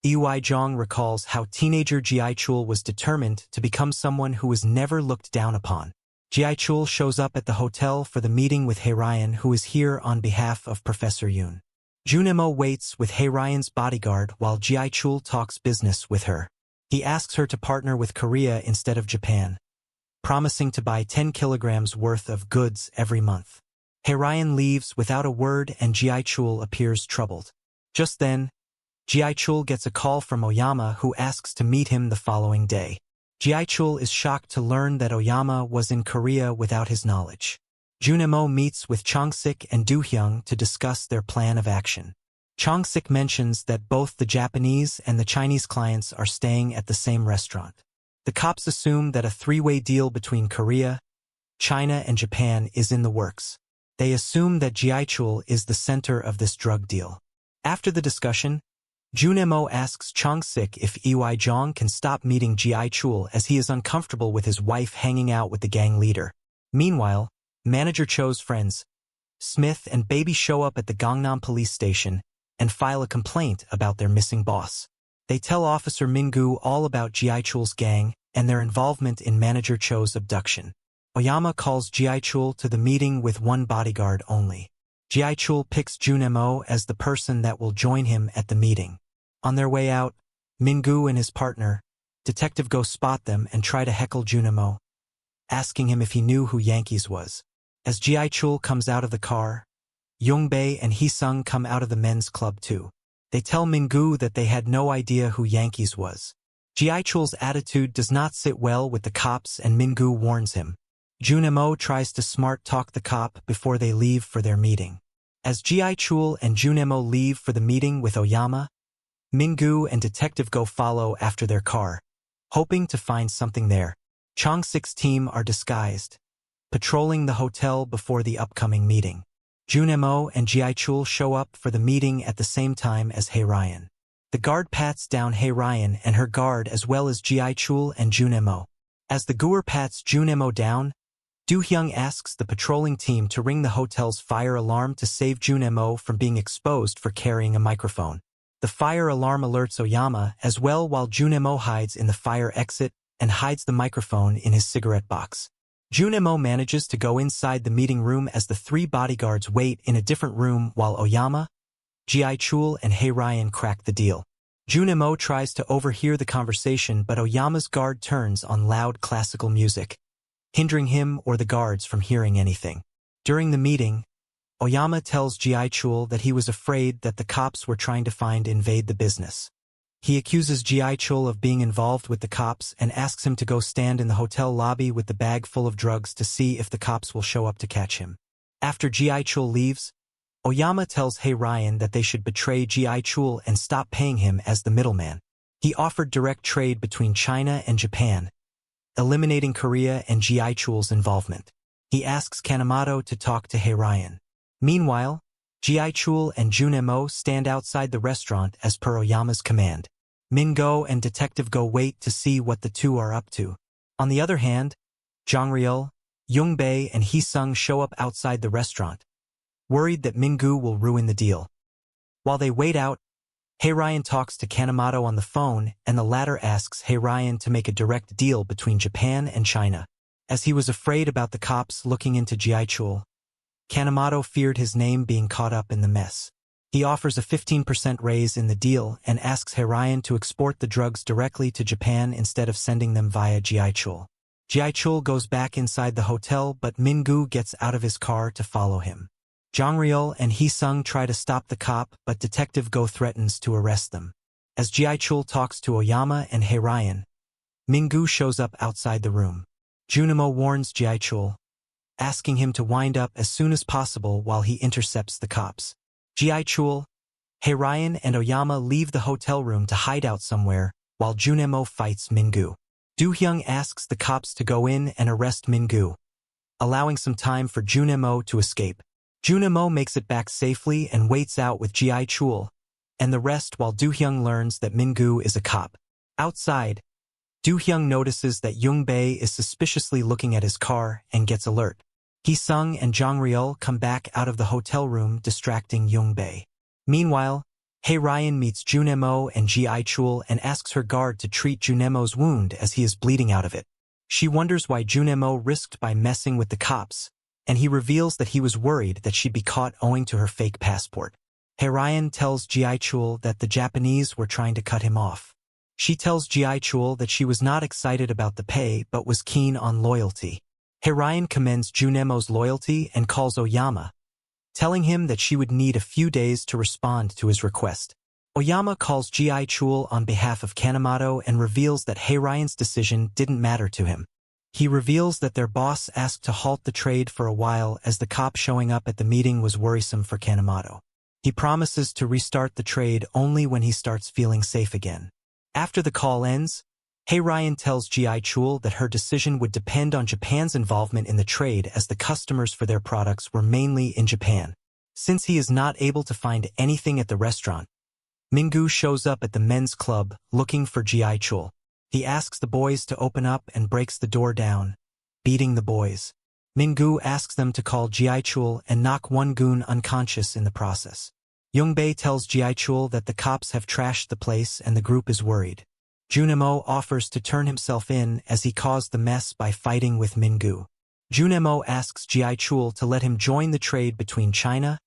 Jung recalls how teenager Jung Ki-cheol was determined to become someone who was never looked down upon. Jung Ki-cheol shows up at the hotel for the meeting with Hae-ryan, who is here on behalf of Professor Yoon. Jung Ki-cheol waits with Hae-ryan's bodyguard while Jung Ki-cheol talks business with her. He asks her to partner with Korea instead of Japan, promising to buy 10 kilograms worth of goods every month. Hae-ryan leaves without a word and Jung Ki-cheol appears troubled. Just then, Jung Ki-cheol gets a call from Oyama, who asks to meet him the following day. Jung Ki-cheol is shocked to learn that Oyama was in Korea without his knowledge. Jung Ki-cheol meets with Chong-sik and Do-hyung to discuss their plan of action. Chong-sik mentions that both the Japanese and the Chinese clients are staying at the same restaurant. The cops assume that a three-way deal between Korea, China, and Japan is in the works. They assume that Jung Ki-cheol is the center of this drug deal. After the discussion, Jung Ki-cheol asks Chong-sik if Jung can stop meeting Jung Ki-cheol as he is uncomfortable with his wife hanging out with the gang leader. Meanwhile, Manager Cho's friends, Smith and Baby, show up at the Gangnam police station and file a complaint about their missing boss. They tell Officer Min-gu all about Jung Ki-cheol's gang and their involvement in Manager Cho's abduction. Oyama calls Jung Ki-cheol to the meeting with one bodyguard only. Jung Ki-cheol picks Jung Ki-cheol as the person that will join him at the meeting. On their way out, Min-gu and his partner, Detective, go spot them and try to heckle Jung Ki-cheol, asking him if he knew who Yankees was. As Jung Ki-cheol comes out of the car, Jung Bae and Hee-sung come out of the men's club too. They tell Min-gu that they had no idea who Yankees was. Jung Ki-cheol's attitude does not sit well with the cops and Min-gu warns him. Jung Ki-cheol tries to smart-talk the cop before they leave for their meeting. As Jung Ki-cheol and Jung Ki-cheol leave for the meeting with Oyama, Min-gu and Detective go follow after their car, hoping to find something there. Chong-sik's team are disguised, patrolling the hotel before the upcoming meeting. Jung Ki-cheol and Jung Ki-cheol show up for the meeting at the same time as Hae-ryan. The guard pats down Hae-ryan and her guard as well as Jung Ki-cheol and Jung Ki-cheol. As the gooer pats Jung Ki-cheol down, Do-hyung asks the patrolling team to ring the hotel's fire alarm to save Jung Ki-cheol from being exposed for carrying a microphone. The fire alarm alerts Oyama as well while Jun-mo hides in the fire exit and hides the microphone in his cigarette box. Jun-mo manages to go inside the meeting room as the three bodyguards wait in a different room while Oyama, Ji-cheol and Hae-ryan crack the deal. Jun-mo tries to overhear the conversation but Oyama's guard turns on loud classical music, hindering him or the guards from hearing anything. During the meeting, Oyama tells Ji-cheol that he was afraid that the cops were trying to invade the business. He accuses Ji-cheol of being involved with the cops and asks him to go stand in the hotel lobby with the bag full of drugs to see if the cops will show up to catch him. After Ji-cheol leaves, Oyama tells Hae-ryan that they should betray Ji-cheol and stop paying him as the middleman. He offered direct trade between China and Japan, eliminating Korea and Ji-cheol's involvement. He asks Kanemoto to talk to Hae-ryan. Meanwhile, Ji-cheol and Jun-mo stand outside the restaurant as per Oyama's command. Min-go and Detective Go wait to see what the two are up to. On the other hand, Jong-ryul, Young-bae and Hee-sung show up outside the restaurant, worried that Min-gu will ruin the deal. While they wait out, Hae-ryan talks to Kanemoto on the phone and the latter asks Hae-ryan to make a direct deal between Japan and China. As he was afraid about the cops looking into Ji-cheol, Kanemoto feared his name being caught up in the mess. He offers a 15% raise in the deal and asks Hae-ryan to export the drugs directly to Japan instead of sending them via Ji-cheol. Ji-cheol goes back inside the hotel but Min-gu gets out of his car to follow him. Jong-ryul and Hee-sung try to stop the cop but Detective Go threatens to arrest them. As Ji-cheol talks to Oyama and Hae-ryan, Min-gu shows up outside the room. Jun-mo warns Ji-cheol, asking him to wind up as soon as possible while he intercepts the cops. Ji-cheol, Hae-ryan and Oyama leave the hotel room to hide out somewhere while Jun-mo fights Min-gu. Do-hyung asks the cops to go in and arrest Min-gu, allowing some time for Jun-mo to escape. Jun-mo makes it back safely and waits out with Ji-cheol and the rest while Do-hyung learns that Min-gu is a cop. Outside, Do-hyung notices that Young-bae is suspiciously looking at his car and gets alert. Hee-sung and Jong-ryul come back out of the hotel room distracting Young-bae. Meanwhile, Hae-ryan meets Jun-mo and Ji-cheol and asks her guard to treat Jun-mo's wound as he is bleeding out of it. She wonders why Jun-mo risked by messing with the cops, and he reveals that he was worried that she'd be caught owing to her fake passport. Hae-ryan tells Ji-cheol that the Japanese were trying to cut him off. She tells Ji-cheol that she was not excited about the pay but was keen on loyalty. Hae-ryan commends Jun-mo's loyalty and calls Oyama, telling him that she would need a few days to respond to his request. Oyama calls Ji-cheol on behalf of Kanemoto and reveals that Hae-ryan's decision didn't matter to him. He reveals that their boss asked to halt the trade for a while as the cop showing up at the meeting was worrisome for Kanemoto. He promises to restart the trade only when he starts feeling safe again. After the call ends, Hae-ryan tells Ji-cheol that her decision would depend on Japan's involvement in the trade as the customers for their products were mainly in Japan. Since he is not able to find anything at the restaurant, Min-gu shows up at the men's club looking for Ji-cheol. He asks the boys to open up and breaks the door down, beating the boys. Min-gu asks them to call Ji-cheol and knock one goon unconscious in the process. Young-bae tells Ji-cheol that the cops have trashed the place and the group is worried. Jun-mo offers to turn himself in as he caused the mess by fighting with Min-gu. Jun-mo asks Ji-cheol to let him join the trade between China,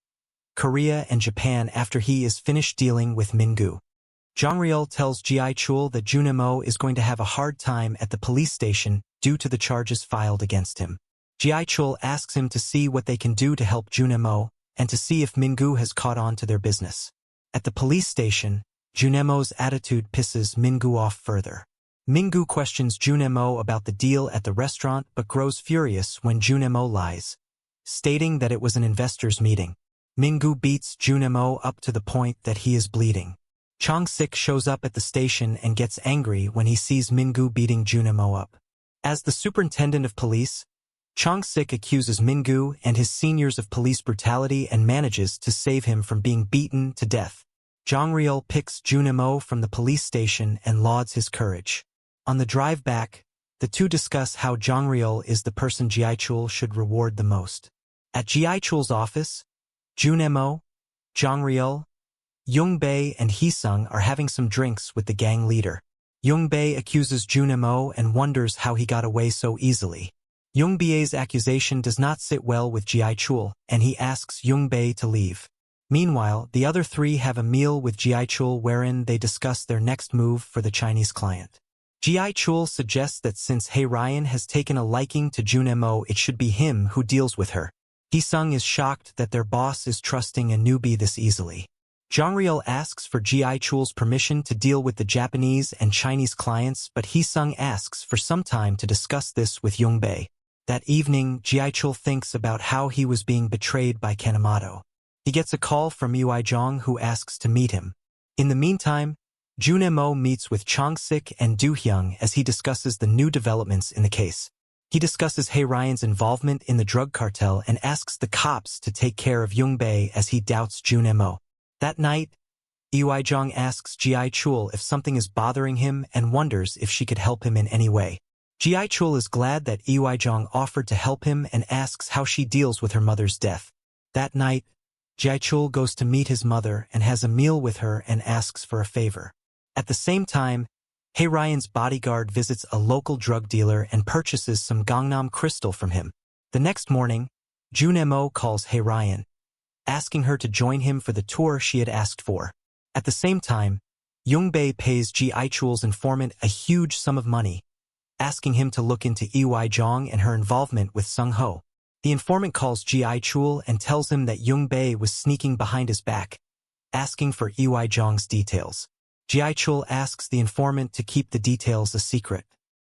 Korea and Japan after he is finished dealing with Min-gu. Jong-ryul tells Ji-cheol that Jun-mo is going to have a hard time at the police station due to the charges filed against him. Ji-cheol asks him to see what they can do to help Jun-mo and to see if Min-gu has caught on to their business. At the police station, Jun-mo's attitude pisses Min-gu off further. Min-gu questions Jun-mo about the deal at the restaurant but grows furious when Jun-mo lies, stating that it was an investors' meeting. Min-gu beats Jun-mo up to the point that he is bleeding. Chong-sik shows up at the station and gets angry when he sees Min-gu beating Jun-mo up. As the superintendent of police, Chong-sik accuses Min-gu and his seniors of police brutality and manages to save him from being beaten to death. Jong-ryul picks Jun-mo from the police station and lauds his courage. On the drive back, the two discuss how Jong-ryul is the person Ji-cheol should reward the most. At Ji-cheol's office, Jun-mo, Jong-ryul, Jung-bae and Hee-sung are having some drinks with the gang leader. Jung-bae accuses Jun-mo and wonders how he got away so easily. Jung-bae's accusation does not sit well with Ji-cheol, and he asks Jung-bae to leave. Meanwhile, the other three have a meal with Ji-cheol wherein they discuss their next move for the Chinese client. Ji-cheol suggests that since Hae-ryan has taken a liking to Jun-mo, it should be him who deals with her. Hee-sung is shocked that their boss is trusting a newbie this easily. Jong-real asks for Ji-cheol's permission to deal with the Japanese and Chinese clients, but Hee-sung asks for some time to discuss this with Jung-bae. That evening, Ji-cheol thinks about how he was being betrayed by Kanemoto. He gets a call from Uijong who asks to meet him. In the meantime, Jun-mo meets with Chong-sik and Do-hyung as he discusses the new developments in the case. He discusses Hae-ryan's involvement in the drug cartel and asks the cops to take care of Jung-bae as he doubts Jun-mo. That night, Uijong asks Ji-cheol if something is bothering him and wonders if she could help him in any way. Ji-cheol is glad that Uijong offered to help him and asks how she deals with her mother's death. That night, Ji-cheol goes to meet his mother and has a meal with her and asks for a favor. At the same time, Hae-ryan's bodyguard visits a local drug dealer and purchases some Gangnam Crystal from him. The next morning, Jun-mo calls Hae-ryan, asking her to join him for the tour she had asked for. At the same time, Jung-bae pays Ji-cheol's informant a huge sum of money, asking him to look into Uijong and her involvement with Sung-ho. The informant calls Ji-cheol and tells him that Jung-bae was sneaking behind his back, asking for Uijong's details. Ji-cheol asks the informant to keep the details a secret.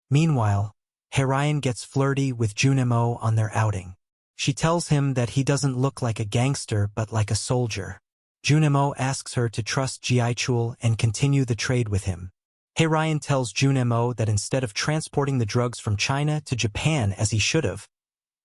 Meanwhile, Hae-ryan gets flirty with Jun-mo on their outing. She tells him that he doesn't look like a gangster but like a soldier. Jun-mo asks her to trust Ji-cheol and continue the trade with him. Hae-ryan tells Jun-mo that instead of transporting the drugs from China to Japan as he should have,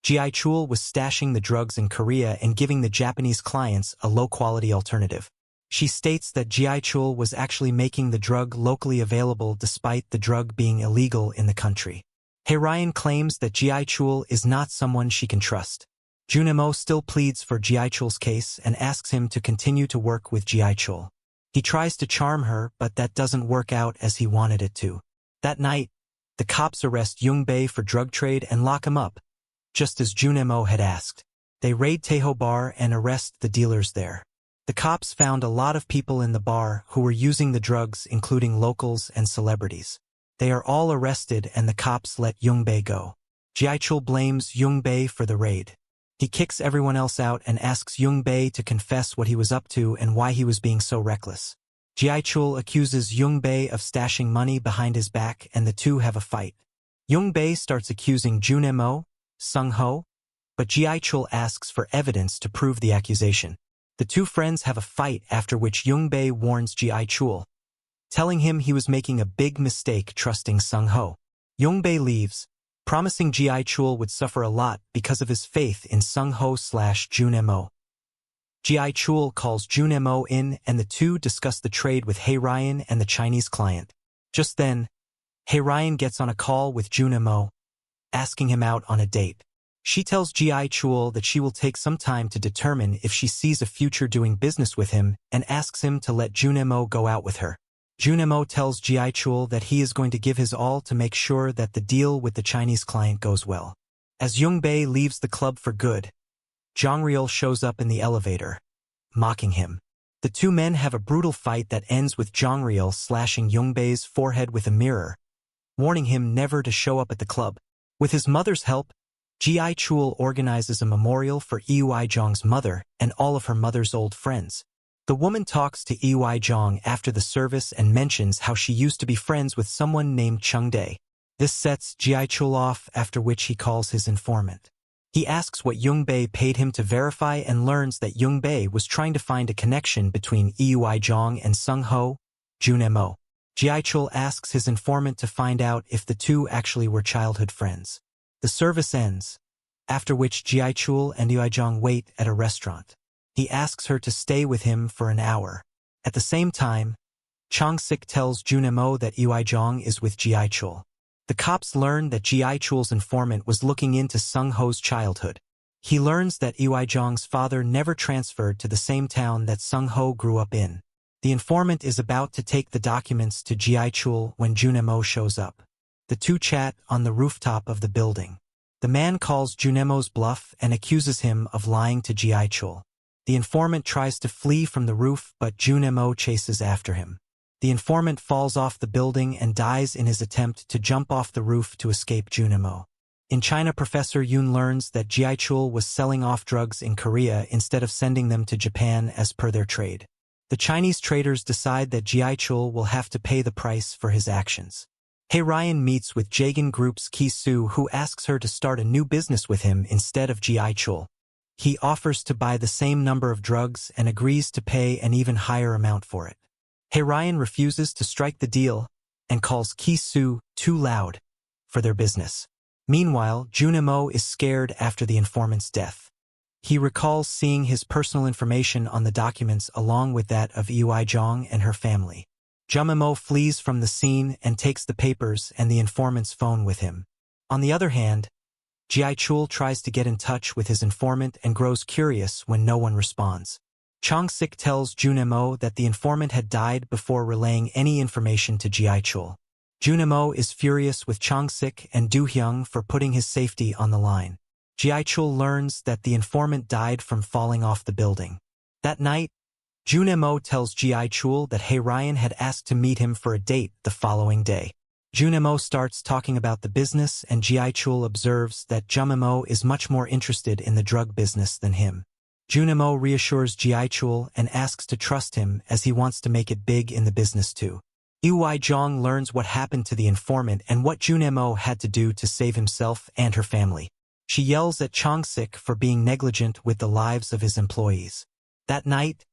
Ji-cheol was stashing the drugs in Korea and giving the Japanese clients a low-quality alternative. She states that Ji-cheol was actually making the drug locally available despite the drug being illegal in the country. Hae-ryan claims that Ji-cheol is not someone she can trust. Jun-mo still pleads for Ji-cheol's case and asks him to continue to work with Ji-cheol. He tries to charm her, but that doesn't work out as he wanted it to. That night, the cops arrest Jung-bae for drug trade and lock him up, just as Jun-mo had asked. They raid Taeho Bar and arrest the dealers there. The cops found a lot of people in the bar who were using the drugs, including locals and celebrities. They are all arrested and the cops let Jung-bae go. Ji-cheol blames Jung-bae for the raid. He kicks everyone else out and asks Jung-bae to confess what he was up to and why he was being so reckless. Ji-cheol accuses Jung-bae of stashing money behind his back and the two have a fight. Jung-bae starts accusing Jun-mo, Sung-ho, but Ji-cheol asks for evidence to prove the accusation. The two friends have a fight after which Jung-bae warns Ji-cheol, telling him he was making a big mistake trusting Sung-ho. Jung-bae leaves, promising Ji-cheol would suffer a lot because of his faith in Sung-ho/Jun-mo. Ji-cheol calls Jun-mo in and the two discuss the trade with Hae-ryan and the Chinese client. Just then, Hae-ryan gets on a call with Jun-mo, asking him out on a date. She tells Ji-cheol that she will take some time to determine if she sees a future doing business with him and asks him to let Jun-mo go out with her. Jun-mo tells Ji-cheol that he is going to give his all to make sure that the deal with the Chinese client goes well. As Jung-bae leaves the club for good, Jong-real shows up in the elevator, mocking him. The two men have a brutal fight that ends with Jong-real slashing Jung-bae's forehead with a mirror, warning him never to show up at the club. With his mother's help, Ji-cheol organizes a memorial for Uijong's mother and all of her mother's old friends. The woman talks to Uijong after the service and mentions how she used to be friends with someone named Chung-dae. This sets Ji-cheol off, after which he calls his informant. He asks what Jung-bae paid him to verify and learns that Jung-bae was trying to find a connection between Uijong and Sung-ho, Jun-mo. Ji-cheol asks his informant to find out if the two actually were childhood friends. The service ends, after which Ji-cheol and Uijong wait at a restaurant. He asks her to stay with him for an hour. At the same time, Chong-sik tells Jun-mo that Uijong is with Ji-cheol. The cops learn that Ji-cheol's informant was looking into Sung-ho's childhood. He learns that Uijong's father never transferred to the same town that Sung-ho grew up in. The informant is about to take the documents to Jung-ki-cheol when Jun-mo shows up. The two chat on the rooftop of the building. The man calls Jun-mo's bluff and accuses him of lying to Jung-ki-cheol. The informant tries to flee from the roof, but Jun-mo chases after him. The informant falls off the building and dies in his attempt to jump off the roof to escape Jun-mo. In China, Professor Yoon learns that Jung-ki-cheol was selling off drugs in Korea instead of sending them to Japan as per their trade. The Chinese traders decide that Jung-ki-cheol will have to pay the price for his actions. Ryan meets with Jagan Group's Ki-soo, who asks her to start a new business with him instead of Jung-ki-cheol. He offers to buy the same number of drugs and agrees to pay an even higher amount for it. Ryan refuses to strike the deal and calls Ki-soo too loud for their business. Meanwhile, Jun-mo is scared after the informant's death. He recalls seeing his personal information on the documents along with that of Jung and her family. Jun-mo flees from the scene and takes the papers and the informant's phone with him. On the other hand, Jung-ki-cheol tries to get in touch with his informant and grows curious when no one responds. Chong-sik tells Jun-mo that the informant had died before relaying any information to Jung-ki-cheol. Jun-mo is furious with Chong-sik and Do-hyung for putting his safety on the line. Jung-ki-cheol learns that the informant died from falling off the building. That night, Jun-mo tells Jung-ki-cheol that Ryan had asked to meet him for a date the following day. Jun-mo starts talking about the business and Jung-ki-cheol observes that Jun-mo is much more interested in the drug business than him. Jun-mo reassures Jung-ki-cheol and asks to trust him as he wants to make it big in the business too. Jung learns what happened to the informant and what Jun-mo had to do to save himself and her family. She yells at Chong-sik for being negligent with the lives of his employees. That night,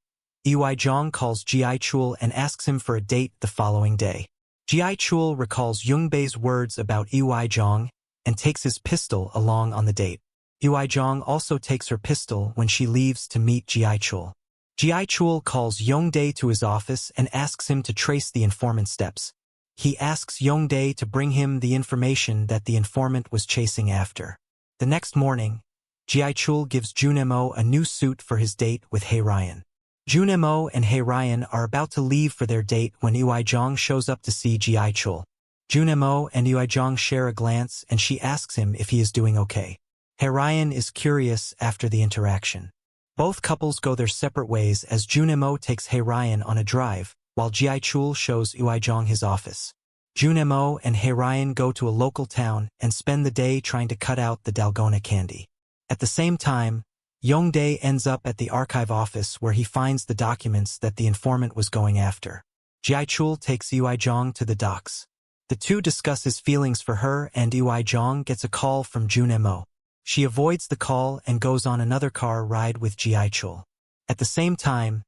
Jung calls Jung-ki-cheol and asks him for a date the following day. Jung-ki-cheol recalls Yoongbei's words about Jung and takes his pistol along on the date. Jung also takes her pistol when she leaves to meet Jung-ki-cheol. Jung-ki-cheol calls Yoongdae to his office and asks him to trace the informant's steps. He asks Yoongdae to bring him the information that the informant was chasing after. The next morning, Jung-ki-cheol gives Jun-mo a new suit for his date with Ryan. Jun-mo and Ryan are about to leave for their date when Jung shows up to see Jung-ki-cheol. Jun-mo and Jung share a glance and she asks him if he is doing okay. Ryan is curious after the interaction. Both couples go their separate ways as Jun-mo takes Ryan on a drive, while Jung-ki-cheol shows Jung his office. Jun-mo and Ryan go to a local town and spend the day trying to cut out the dalgona candy. At the same time, Yoongdae ends up at the archive office where he finds the documents that the informant was going after. Jung takes Jung to the docks. The two discuss his feelings for her and Jung gets a call from Jun-mo. She avoids the call and goes on another car ride with Jung. At the same time,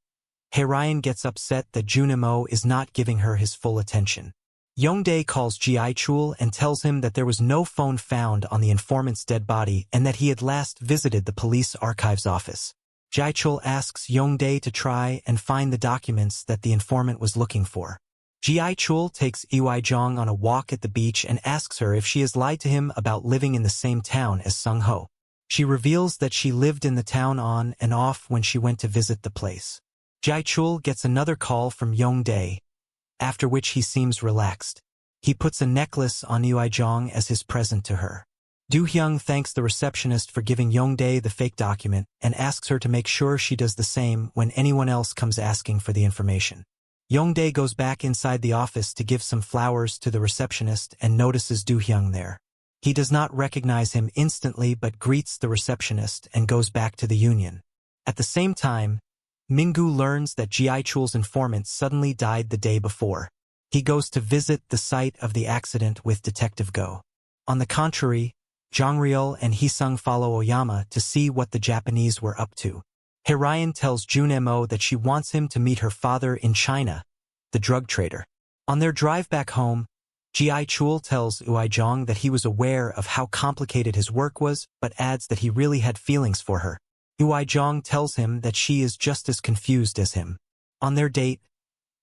Ryan gets upset that Jun-mo is not giving her his full attention. Yoongdae calls Jung and tells him that there was no phone found on the informant's dead body and that he had last visited the police archives office. Jung asks Yoongdae to try and find the documents that the informant was looking for. Jung takes Jung on a walk at the beach and asks her if she has lied to him about living in the same town as Sung-ho. She reveals that she lived in the town on and off when she went to visit the place. Jung gets another call from Yoongdae, after which he seems relaxed. He puts a necklace on Jung as his present to her. Do-hyung thanks the receptionist for giving Yoongdae the fake document and asks her to make sure she does the same when anyone else comes asking for the information. Yoongdae goes back inside the office to give some flowers to the receptionist and notices Do-hyung there. He does not recognize him instantly but greets the receptionist and goes back to the union. At the same time, Mingu learns that Jung-cheol's informant suddenly died the day before. He goes to visit the site of the accident with Detective Go. On the contrary, Jong-ryul and Hee-sung follow Oyama to see what the Japanese were up to. Ryan tells Jun-mo that she wants him to meet her father in China, the drug trader. On their drive back home, Jung tells Jung that he was aware of how complicated his work was, but adds that he really had feelings for her. Jung tells him that she is just as confused as him. On their date,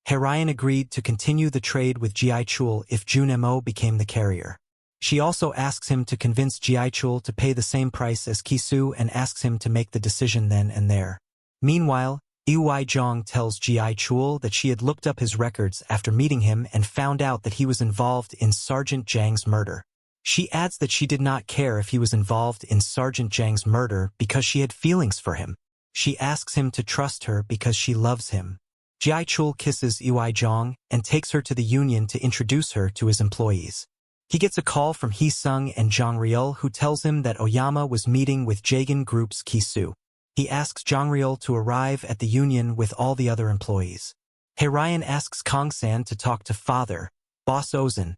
Ryan agreed to continue the trade with Jung if Jun-mo became the carrier. She also asks him to convince Jung to pay the same price as Ki-soo and asks him to make the decision then and there. Meanwhile, Jung tells Ji-chul that she had looked up his records after meeting him and found out that he was involved in Sergeant Jang's murder. She adds that she did not care if he was involved in Sergeant Jang's murder because she had feelings for him. She asks him to trust her because she loves him. Ji-chul kisses Jung and takes her to the union to introduce her to his employees. He gets a call from Hee-sung and Jong-ryul, who tells him that Oyama was meeting with Jagan Group's Ki-soo. He asks Jong-ryul to arrive at the union with all the other employees. Hae-ryan asks Kong-san to talk to father, boss Ozan,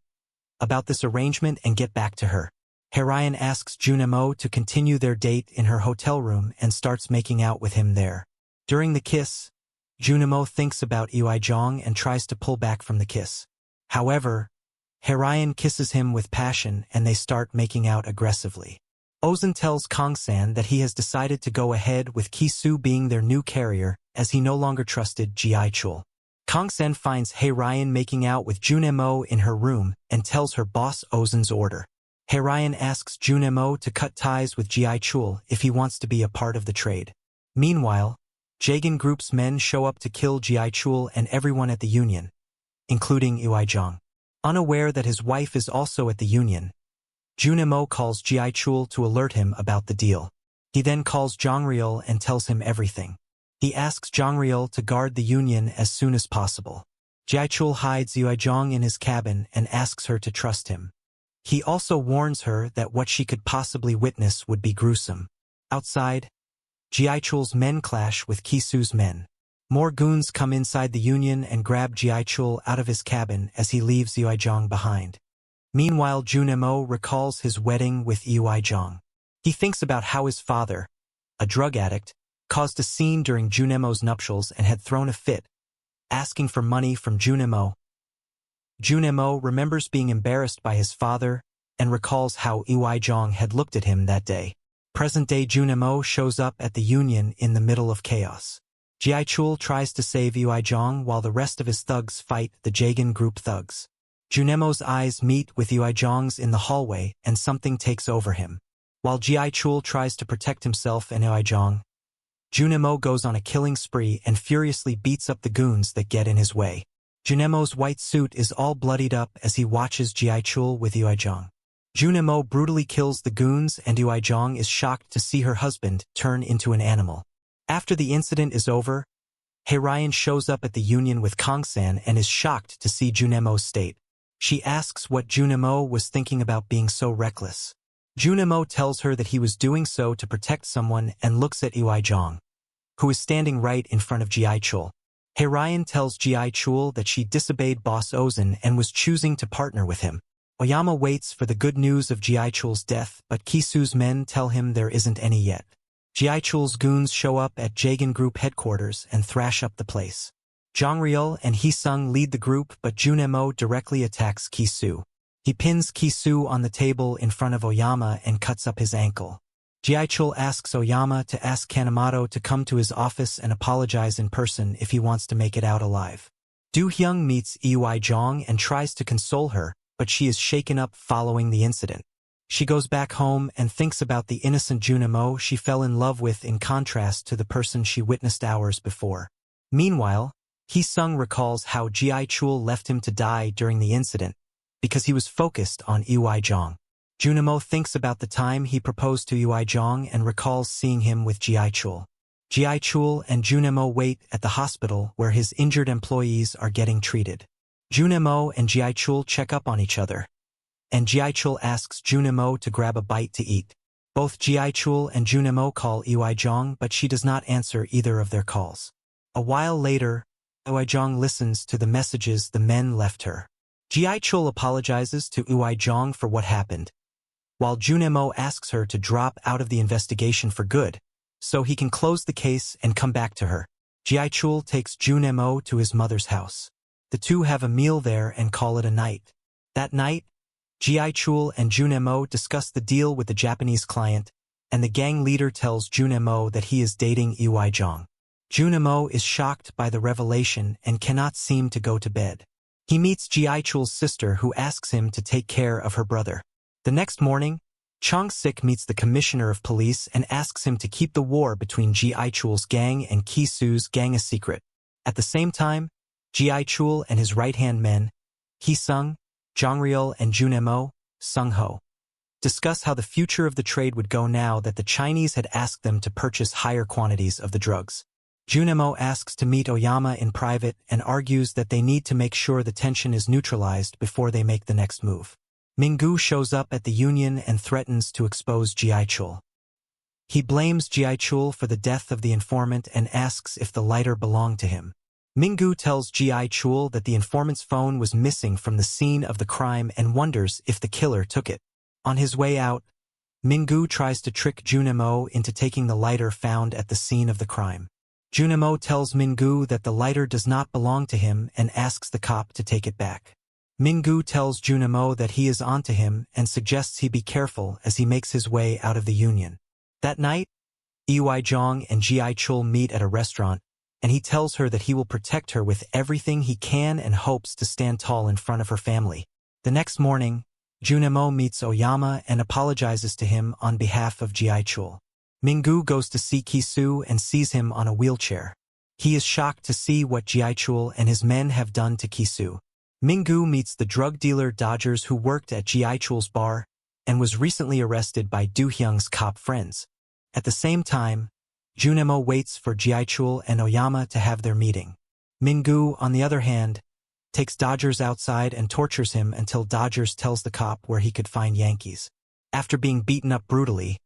about this arrangement and get back to her. Hae-ryan asks Jun-mo to continue their date in her hotel room and starts making out with him there. During the kiss, Jun-mo thinks about Jung and tries to pull back from the kiss. However, Hae-ryan kisses him with passion and they start making out aggressively. Ozan tells Kong-san that he has decided to go ahead with Ki-soo being their new carrier as he no longer trusted Ji-chul. Kong-san finds Hae-ryan making out with Jun-mo in her room and tells her boss Ozan's order. Hae-ryan asks Jun-mo to cut ties with Ji-chul if he wants to be a part of the trade. Meanwhile, Jagan Group's men show up to kill Ji-chul and everyone at the union, including Jung. Unaware that his wife is also at the union, Jun-mo calls Ji-chul to alert him about the deal. He then calls Jong-ryul and tells him everything. He asks Jong-ryul to guard the union as soon as possible. Ji-chul hides Jung in his cabin and asks her to trust him. He also warns her that what she could possibly witness would be gruesome. Outside, Ji-chul's men clash with Ki-soo's men. More goons come inside the union and grab Ji-chul out of his cabin as he leaves Jung behind. Meanwhile, Jun-mo recalls his wedding with Jung. He thinks about how his father, a drug addict, caused a scene during Jun-mo's nuptials and had thrown a fit, asking for money from Jun-mo. Jun-mo remembers being embarrassed by his father and recalls how Jung had looked at him that day. Present-day Jun-mo shows up at the union in the middle of chaos. Ji-chul tries to save Jung while the rest of his thugs fight the Jagan Group thugs. Jun-mo's eyes meet with Jung's in the hallway and something takes over him. While Ji-chul tries to protect himself and Jung, Jun-mo goes on a killing spree and furiously beats up the goons that get in his way. Jun-mo's white suit is all bloodied up as he watches Ji-chul with Jung. Jun-mo brutally kills the goons and Jung is shocked to see her husband turn into an animal. After the incident is over, Hae-ryan shows up at the union with Kong-san and is shocked to see Jun-mo's state. She asks what Jun-mo was thinking about being so reckless. Jun-mo tells her that he was doing so to protect someone and looks at Jung, who is standing right in front of Ji-chul. Hae-ryan tells Ji-chul that she disobeyed boss Ozan and was choosing to partner with him. Oyama waits for the good news of Ji-chul's death, but Ki-soo's men tell him there isn't any yet. Ji-chul's goons show up at Jagan Group headquarters and thrash up the place. Jong-ryul and Hee-sung lead the group, but Jun-mo directly attacks Ki-soo. He pins Ki-soo on the table in front of Oyama and cuts up his ankle. Ji-chul asks Oyama to ask Kanemoto to come to his office and apologize in person if he wants to make it out alive. Do-hyung meets Jung and tries to console her, but she is shaken up following the incident. She goes back home and thinks about the innocent Jun-mo she fell in love with in contrast to the person she witnessed hours before. Meanwhile, Hee-sung recalls how Ji-chul left him to die during the incident because he was focused on Jung. Jun-mo thinks about the time he proposed to Jung and recalls seeing him with Ji-chul. Ji-chul and Jun-mo wait at the hospital where his injured employees are getting treated. Jun-mo and Ji-chul check up on each other, and Ji-chul asks Jun-mo to grab a bite to eat. Both Ji-chul and Jun-mo call Jung, but she does not answer either of their calls. A while later, Jung listens to the messages the men left her. Ji-chul apologizes to Jung for what happened, while Jun-mo asks her to drop out of the investigation for good, so he can close the case and come back to her. Ji-chul takes Jun-mo to his mother's house. The two have a meal there and call it a night. That night, Ji-chul and Jun-mo discuss the deal with the Japanese client, and the gang leader tells Jun-mo that he is dating Jung. Jun-mo is shocked by the revelation and cannot seem to go to bed. He meets Ji-chul's sister who asks him to take care of her brother. The next morning, Chong-sik meets the commissioner of police and asks him to keep the war between Ji-cheol's gang and Ki-soo's gang a secret. At the same time, Ji-cheol and his right-hand men, Ki-sung, Jong-ryul and Jun-mo, Sung-ho, discuss how the future of the trade would go now that the Chinese had asked them to purchase higher quantities of the drugs. Jun-mo asks to meet Oyama in private and argues that they need to make sure the tension is neutralized before they make the next move. Min-gu shows up at the union and threatens to expose Ji-cheol. He blames Ji-cheol for the death of the informant and asks if the lighter belonged to him. Min-gu tells Ji-cheol that the informant's phone was missing from the scene of the crime and wonders if the killer took it. On his way out, Min-gu tries to trick Jun-mo into taking the lighter found at the scene of the crime. Jun-mo tells Min-gu that the lighter does not belong to him and asks the cop to take it back. Min-gu tells Jun-mo that he is onto him and suggests he be careful as he makes his way out of the union. That night, Ui-jong and Ji-cheol meet at a restaurant, and he tells her that he will protect her with everything he can and hopes to stand tall in front of her family. The next morning, Jun-mo meets Oyama and apologizes to him on behalf of Ji-cheol. Min-gu goes to see Ki-soo and sees him on a wheelchair. He is shocked to see what Ji-cheol and his men have done to Ki-soo. Min-gu meets the drug dealer Dodgers who worked at Ji-cheol's bar and was recently arrested by Do-hyung's cop friends. At the same time, Jun-mo waits for Ji-cheol and Oyama to have their meeting. Min-gu, on the other hand, takes Dodgers outside and tortures him until Dodgers tells the cop where he could find Yankees. After being beaten up brutally,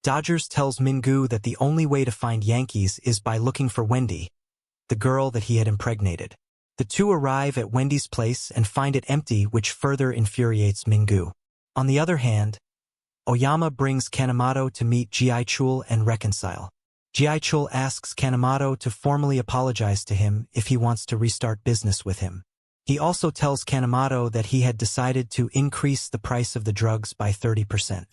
Dodgers tells Min-gu that the only way to find Yankees is by looking for Wendy, the girl that he had impregnated. The two arrive at Wendy's place and find it empty, which further infuriates Min-gu. On the other hand, Oyama brings Kanemoto to meet Ji-cheol and reconcile. Ji-cheol asks Kanemoto to formally apologize to him if he wants to restart business with him. He also tells Kanemoto that he had decided to increase the price of the drugs by 30%.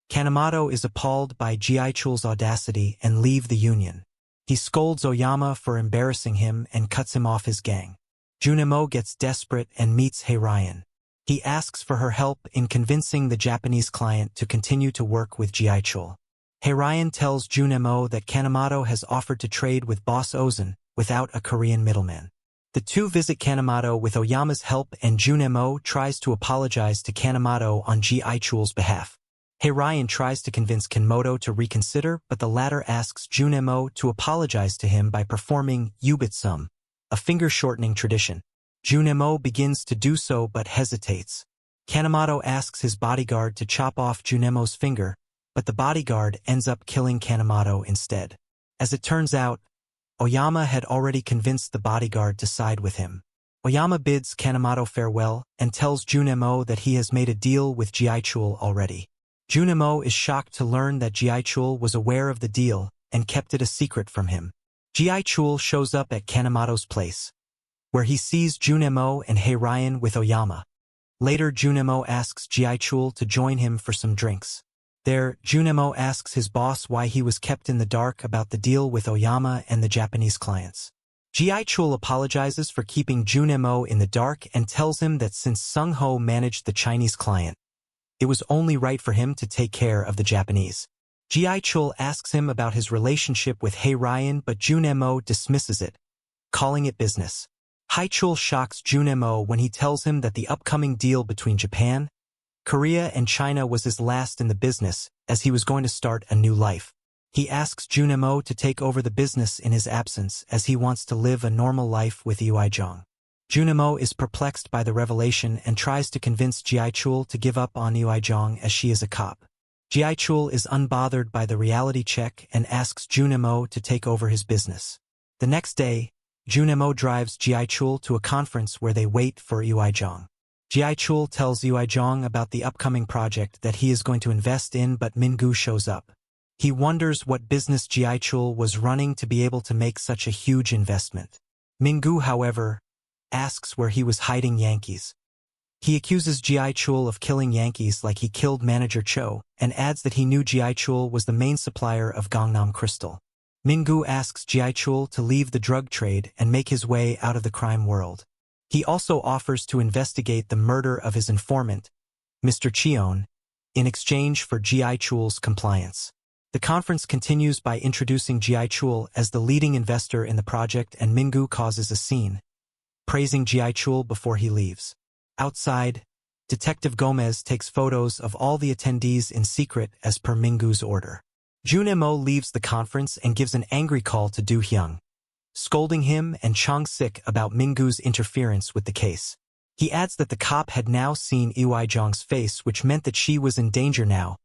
Kanemoto is appalled by Ji-cheol's audacity and leaves the union. He scolds Oyama for embarrassing him and cuts him off his gang. Jun-mo gets desperate and meets Ryan. He asks for her help in convincing the Japanese client to continue to work with Ji-cheol. Ryan tells Jun-mo that Kanemoto has offered to trade with Boss Ozan without a Korean middleman. The two visit Kanemoto with Oyama's help and Jun-mo tries to apologize to Kanemoto on Ji-cheol's behalf. Ryan tries to convince Kanemoto to reconsider, but the latter asks Jun-mo to apologize to him by performing yubitsum, a finger-shortening tradition. Jun-mo begins to do so but hesitates. Kanemoto asks his bodyguard to chop off Jun-mo's finger, but the bodyguard ends up killing Kanemoto instead. As it turns out, Oyama had already convinced the bodyguard to side with him. Oyama bids Kanemoto farewell and tells Jun-mo that he has made a deal with Ji-cheol already. Jun-mo is shocked to learn that Ji-cheol was aware of the deal and kept it a secret from him. Ji-cheol shows up at Kanemoto's place, where he sees Jun-mo and Ryan with Oyama. Later, Jun-mo asks Ji-cheol to join him for some drinks. There, Jun-mo asks his boss why he was kept in the dark about the deal with Oyama and the Japanese clients. Ji-cheol apologizes for keeping Jun-mo in the dark and tells him that since Sung-ho managed the Chinese client, it was only right for him to take care of the Japanese. Ji-cheol asks him about his relationship with Ryan, but Jun-mo dismisses it, calling it business. Ji-cheol shocks Jun-mo when he tells him that the upcoming deal between Japan, Korea and China was his last in the business, as he was going to start a new life. He asks Jun-mo to take over the business in his absence as he wants to live a normal life with Ui-jong. Jun-mo is perplexed by the revelation and tries to convince Ji-cheol to give up on Ui-jong as she is a cop. Ji-cheol is unbothered by the reality check and asks Jun-mo to take over his business. The next day, Jun-mo drives Ji-cheol to a conference where they wait for Ui-jong. Ji-cheol tells Ui-jong about the upcoming project that he is going to invest in, but Min-gu shows up. He wonders what business Ji-cheol was running to be able to make such a huge investment. Min-gu, however, asks where he was hiding Yankees. He accuses Ji-cheol of killing Yankees like he killed manager Cho, and adds that he knew Ji-cheol was the main supplier of Gangnam Crystal. Min-gu asks Ji-cheol to leave the drug trade and make his way out of the crime world. He also offers to investigate the murder of his informant, Mr. Cheon, in exchange for Ji-cheol's compliance. The conference continues by introducing Ji-cheol as the leading investor in the project, and Min-gu causes a scene, praising Ji-cheol before he leaves. Outside, Detective Gomez takes photos of all the attendees in secret as per Min-gu's order. Jun-mo leaves the conference and gives an angry call to Do-hyung, scolding him and Chong-sik about Min-gu's interference with the case. He adds that the cop had now seen Ui-jong's face, which meant that she was in danger now,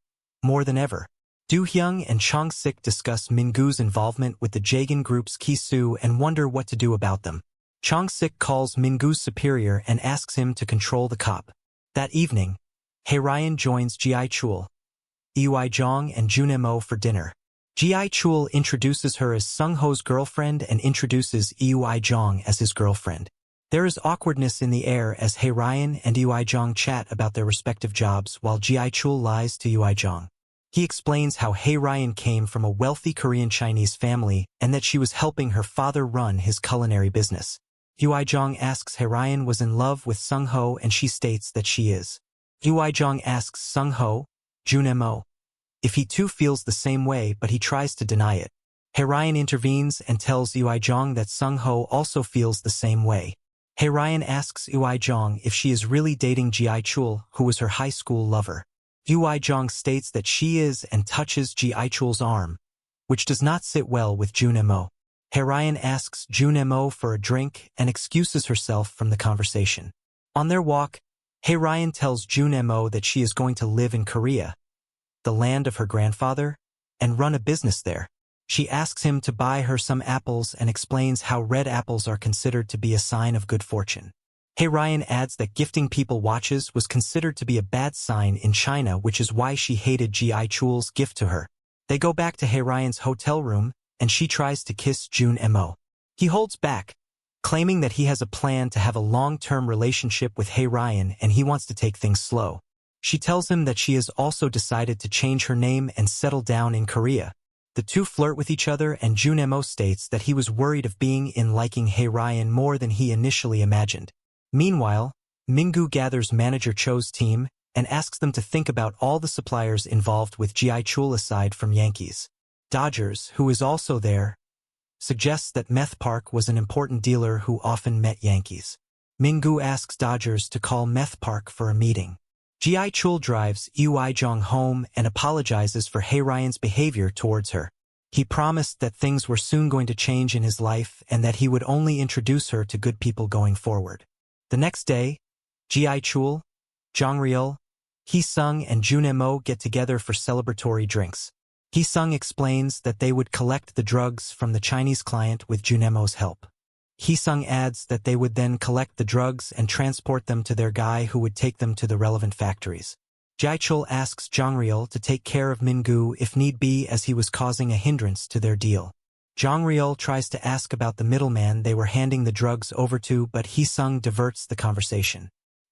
more than ever. Do-hyung and Chong-sik discuss Min-gu's involvement with the Jagan group's Ki-soo and wonder what to do about them. Chong-sik calls Min-gu's superior and asks him to control the cop. That evening, Hae-ryan joins Ji-cheol, Ui-jong and Jun-mo for dinner. Ji-cheol introduces her as Sung-ho's girlfriend and introduces Ui-jong as his girlfriend. There is awkwardness in the air as Hae-ryan and Ui-jong chat about their respective jobs while Ji-cheol lies to Ui-jong. He explains how Hae-ryan came from a wealthy Korean Chinese family and that she was helping her father run his culinary business. Ui-jong asks Hae-ryan was in love with Sung-ho and she states that she is. Ui-jong asks Sung-ho, Jun-mo, if he too feels the same way, but he tries to deny it. Hae-ryan intervenes and tells Ui-jong that Sung-ho also feels the same way. Hae-ryan asks Ui-jong if she is really dating Ji-cheol, who was her high school lover. Ui-jong states that she is and touches Ji-cheol's arm, which does not sit well with Jun-mo. Hae-ryan asks Jun-mo for a drink and excuses herself from the conversation. On their walk, Hae-ryan tells Jun-mo that she is going to live in Korea, the land of her grandfather, and run a business there. She asks him to buy her some apples and explains how red apples are considered to be a sign of good fortune. Hae-ryan adds that gifting people watches was considered to be a bad sign in China, which is why she hated Ji-cheol's gift to her. They go back to Hae-ryan's hotel room, and she tries to kiss Jun-mo. He holds back, claiming that he has a plan to have a long-term relationship with Hae-ryan and he wants to take things slow. She tells him that she has also decided to change her name and settle down in Korea. The two flirt with each other, and Jun-mo states that he was worried of being in liking Hae-ryan more than he initially imagined. Meanwhile, Min-gu gathers manager Cho's team and asks them to think about all the suppliers involved with Ji-cheol aside from Yankees. Dodgers, who is also there, suggests that Meth Park was an important dealer who often met Yankees. Min-gu asks Dodgers to call Meth Park for a meeting. Ji-cheol drives Ui-jong home and apologizes for Hae-ryan's behavior towards her. He promised that things were soon going to change in his life and that he would only introduce her to good people going forward. The next day, Ji-cheol, Jong-ryul, Hee-sung and Jun-mo get together for celebratory drinks. Hee-sung explains that they would collect the drugs from the Chinese client with Jun-mo's help. Hee-sung adds that they would then collect the drugs and transport them to their guy who would take them to the relevant factories. Ji-cheol asks Jong-ryul to take care of Min-gu if need be, as he was causing a hindrance to their deal. Jong-ryul tries to ask about the middleman they were handing the drugs over to, but Hee-sung diverts the conversation.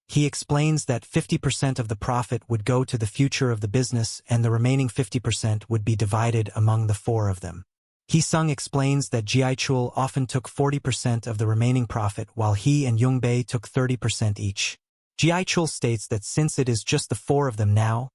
He explains that 50% of the profit would go to the future of the business and the remaining 50% would be divided among the four of them. Hee-sung explains that Ji-cheol often took 40% of the remaining profit while he and Young-bae took 30% each. Ji-cheol states that since it is just the four of them now,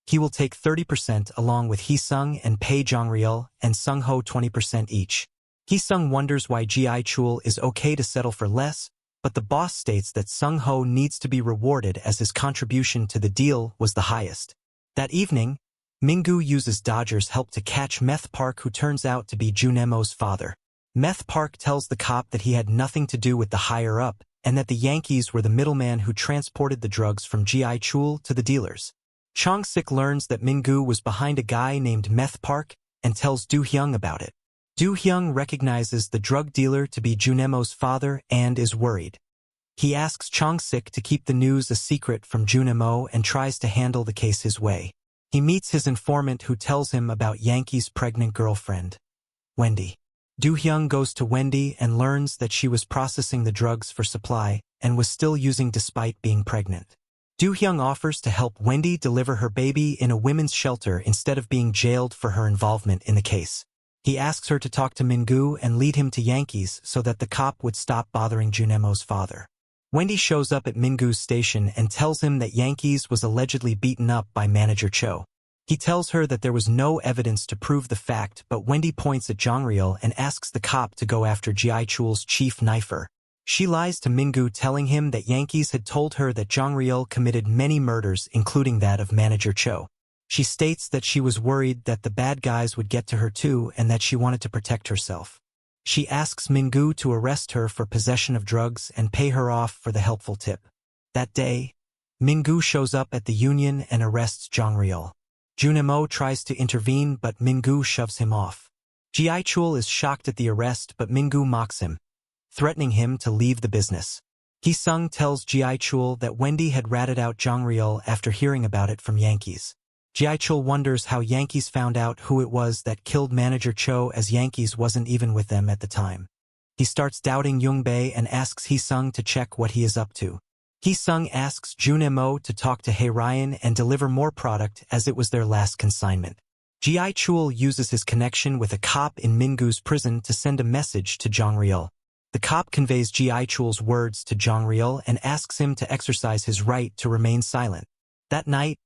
he will take 30% along with Hee-sung and pay Jong-ryul and Sung-ho 20% each. Hee-sung wonders why Ji-cheol is okay to settle for less, but the boss states that Sung-ho needs to be rewarded as his contribution to the deal was the highest. That evening, Min-gu uses Dodger's help to catch Meth Park, who turns out to be Jun-mo's father. Meth Park tells the cop that he had nothing to do with the higher-up and that the Yankees were the middleman who transported the drugs from Ji-cheol to the dealers. Chong-sik learns that Min-gu was behind a guy named Meth Park and tells Do-hyung about it. Do-hyung recognizes the drug dealer to be Jun-mo's father and is worried. He asks Chong-sik to keep the news a secret from Jun-mo and tries to handle the case his way. He meets his informant who tells him about Yankee's pregnant girlfriend, Wendy. Do-hyung goes to Wendy and learns that she was processing the drugs for supply and was still using despite being pregnant. Do-hyung offers to help Wendy deliver her baby in a women's shelter instead of being jailed for her involvement in the case. He asks her to talk to Min-gu and lead him to Yankees so that the cop would stop bothering Jun-mo's father. Wendy shows up at Mingu's station and tells him that Yankees was allegedly beaten up by manager Cho. He tells her that there was no evidence to prove the fact, but Wendy points at Jong-real and asks the cop to go after Ji-cheol's chief knifer. She lies to Mingu, telling him that Yankees had told her that Jong-real committed many murders, including that of manager Cho. She states that she was worried that the bad guys would get to her too and that she wanted to protect herself. She asks Mingu to arrest her for possession of drugs and pay her off for the helpful tip. That day, Mingu shows up at the union and arrests Jong-real. Jun-mo tries to intervene, but Mingu shoves him off. Ji-cheol is shocked at the arrest, but Mingu mocks him, threatening him to leave the business. Hee-sung tells Ji-cheol that Wendy had ratted out Jong-real after hearing about it from Yankees. Ji-cheol wonders how Yankees found out who it was that killed manager Cho, as Yankees wasn't even with them at the time. He starts doubting Young-bae and asks Hee-sung to check what he is up to. Hee-sung asks Jun-mo to talk to Hae-ryan and deliver more product, as it was their last consignment. Ji-cheol uses his connection with a cop in Mingu's prison to send a message to Jong-real. The cop conveys Ji-cheol's words to Jong-real and asks him to exercise his right to remain silent. That night,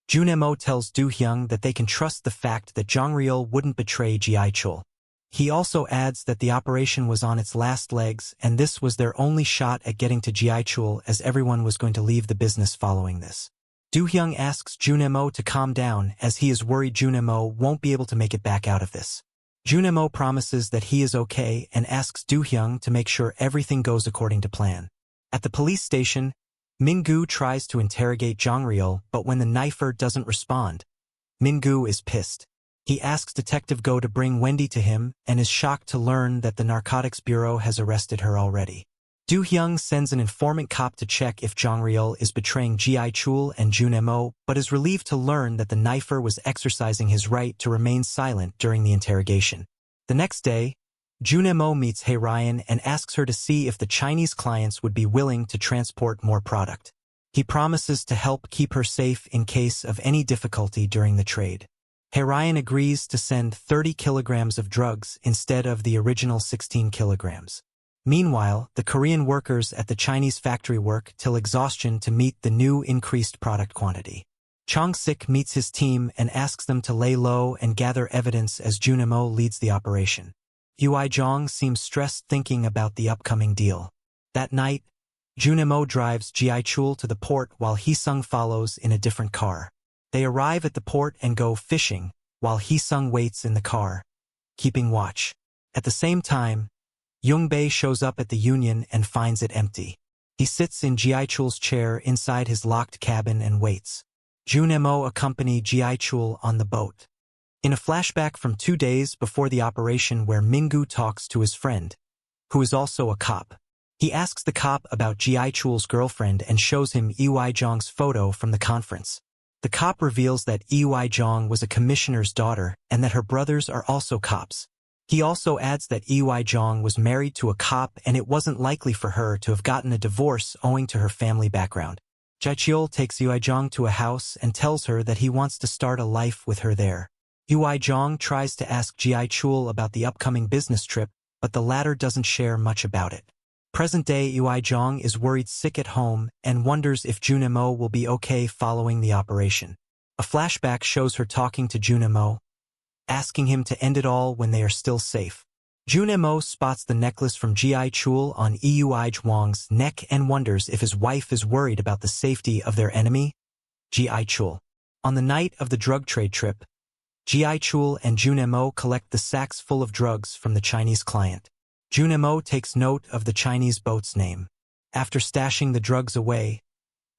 Jun-mo tells Do-hyung that they can trust the fact that Jong-real wouldn't betray Ji-cheol. He also adds that the operation was on its last legs and this was their only shot at getting to Ji-cheol, as everyone was going to leave the business following this. Do-hyung asks Jun-mo to calm down, as he is worried Jun-mo won't be able to make it back out of this. Jun-mo promises that he is okay and asks Do-hyung to make sure everything goes according to plan. At the police station, Mingu tries to interrogate Jong-real, but when the knifer doesn't respond, Mingu is pissed. He asks Detective Go to bring Wendy to him and is shocked to learn that the Narcotics Bureau has arrested her already. Do-hyung sends an informant cop to check if Jong-real is betraying Ji-cheol and Jun-mo, but is relieved to learn that the knifer was exercising his right to remain silent during the interrogation. The next day, Jun-mo meets Hae-ryan and asks her to see if the Chinese clients would be willing to transport more product. He promises to help keep her safe in case of any difficulty during the trade. Hae-ryan agrees to send 30 kilograms of drugs instead of the original 16 kilograms. Meanwhile, the Korean workers at the Chinese factory work till exhaustion to meet the new increased product quantity. Chong-sik meets his team and asks them to lay low and gather evidence as Jun-mo leads the operation. Ui-jong seems stressed thinking about the upcoming deal. That night, Jun-mo drives Ji-cheol to the port while Hee-sung follows in a different car. They arrive at the port and go fishing, while Hee-sung waits in the car, keeping watch. At the same time, Young-bae shows up at the union and finds it empty. He sits in Ji-cheol's chair inside his locked cabin and waits. Jun-mo accompanies Ji-cheol on the boat. In a flashback from 2 days before the operation where Mingu talks to his friend, who is also a cop, he asks the cop about Ji-cheol's girlfriend and shows him Ui-jong's photo from the conference. The cop reveals that Ui-jong was a commissioner's daughter and that her brothers are also cops. He also adds that Ui-jong was married to a cop and it wasn't likely for her to have gotten a divorce owing to her family background. Ji-cheol takes Ui-jong to a house and tells her that he wants to start a life with her there. Ui-jong tries to ask Ji-cheol about the upcoming business trip, but the latter doesn't share much about it. Present-day Ui-jong is worried sick at home and wonders if Jun-mo will be okay following the operation. A flashback shows her talking to Jun-mo, asking him to end it all when they are still safe. Jun-mo spots the necklace from Ji-cheol on Ui-jong's neck and wonders if his wife is worried about the safety of their enemy, Ji-cheol. On the night of the drug trade trip, Ji-cheol and Jun-mo collect the sacks full of drugs from the Chinese client. Jun-mo takes note of the Chinese boat's name. After stashing the drugs away,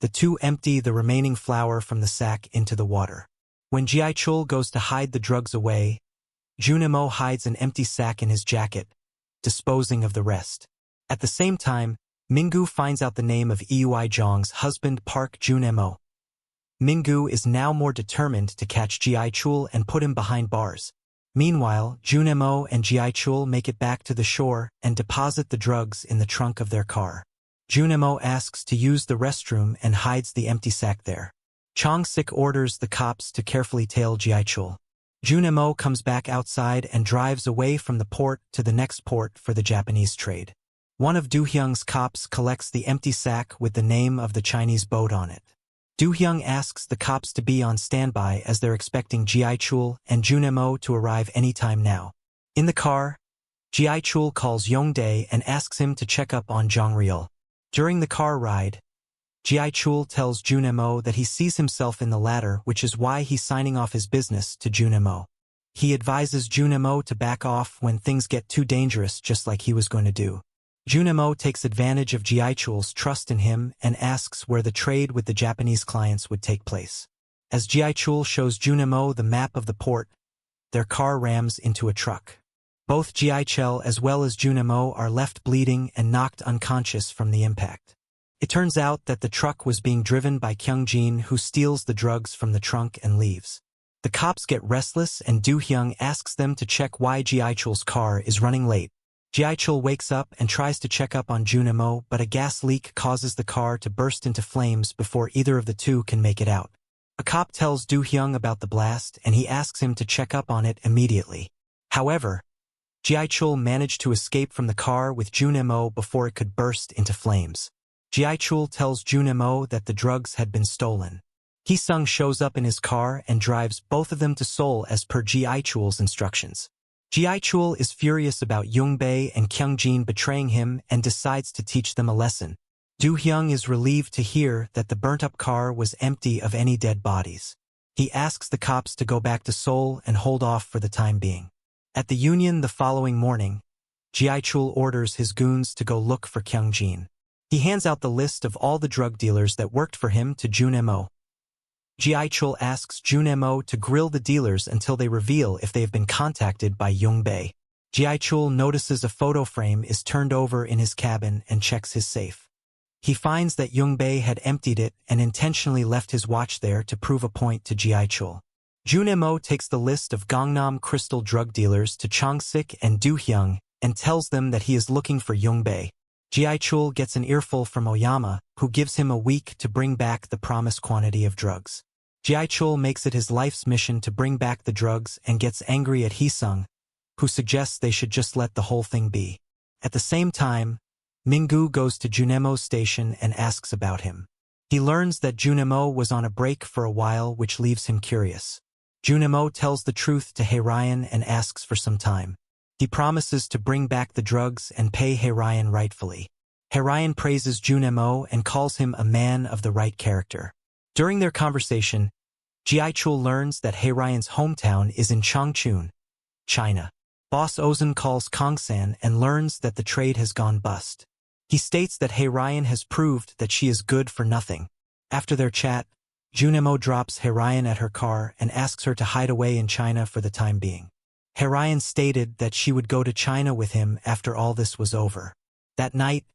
the two empty the remaining flour from the sack into the water. When Ji-cheol goes to hide the drugs away, Jun-mo hides an empty sack in his jacket, disposing of the rest. At the same time, Mingu finds out the name of Ui-jong's husband Park Jun-mo. Mingu is now more determined to catch Ji-cheol and put him behind bars. Meanwhile, Jun-mo and Ji-cheol make it back to the shore and deposit the drugs in the trunk of their car. Jun-mo asks to use the restroom and hides the empty sack there. Chong-sik orders the cops to carefully tail Ji-cheol. Jun-mo comes back outside and drives away from the port to the next port for the Japanese trade. One of Do-hyung's cops collects the empty sack with the name of the Chinese boat on it. Do-hyung asks the cops to be on standby as they're expecting Ji-cheol and Jun-mo to arrive anytime now. In the car, Ji-cheol calls Young-dae and asks him to check up on Jong-ryul. During the car ride, Ji-cheol tells Jun-mo that he sees himself in the latter, which is why he's signing off his business to Jun-mo. He advises Jun-mo to back off when things get too dangerous, just like he was going to do. Jun-mo takes advantage of Ji-cheol's trust in him and asks where the trade with the Japanese clients would take place. As Ji-cheol shows Jun-mo the map of the port, their car rams into a truck. Both Ji-cheol as well as Jun-mo are left bleeding and knocked unconscious from the impact. It turns out that the truck was being driven by Kyung-jin, who steals the drugs from the trunk and leaves. The cops get restless and Do-hyung asks them to check why Ji-cheol's car is running late. Ji-cheol wakes up and tries to check up on Jun-mo, but a gas leak causes the car to burst into flames before either of the two can make it out. A cop tells Do-hyung about the blast and he asks him to check up on it immediately. However, Ji-cheol managed to escape from the car with Jun-mo before it could burst into flames. Ji-cheol tells Jun-mo that the drugs had been stolen. Hee-sung shows up in his car and drives both of them to Seoul as per Ji-cheol's instructions. Ji-cheol is furious about Young-bae and Kyung-jin betraying him and decides to teach them a lesson. Do-hyung is relieved to hear that the burnt-up car was empty of any dead bodies. He asks the cops to go back to Seoul and hold off for the time being. At the union the following morning, Ji-cheol orders his goons to go look for Kyung-jin. He hands out the list of all the drug dealers that worked for him to Jun-mo. Ji-cheol asks Jun-mo to grill the dealers until they reveal if they have been contacted by Young-bae. Ji-cheol notices a photo frame is turned over in his cabin and checks his safe. He finds that Young-bae had emptied it and intentionally left his watch there to prove a point to Ji-cheol. Jun-mo takes the list of Gangnam Crystal drug dealers to Chong-sik and Do-hyung and tells them that he is looking for Young-bae. Ji-cheol gets an earful from Oyama, who gives him a week to bring back the promised quantity of drugs. Ji-cheol makes it his life's mission to bring back the drugs and gets angry at Hee-sung, who suggests they should just let the whole thing be. At the same time, Min-gu goes to Jun-mo's station and asks about him. He learns that Jun-mo was on a break for a while, which leaves him curious. Jun-mo tells the truth to Hae-ryan and asks for some time. He promises to bring back the drugs and pay Hae-ryan rightfully. Hae-ryan praises Jun-mo and calls him a man of the right character. During their conversation, Ji-cheol learns that Hae-ryan's hometown is in Changchun, China. Boss Ozun calls Kong-san and learns that the trade has gone bust. He states that Hae-ryan has proved that she is good for nothing. After their chat, Jun-mo drops Hae-ryan at her car and asks her to hide away in China for the time being. Hae-ryan stated that she would go to China with him after all this was over. That night,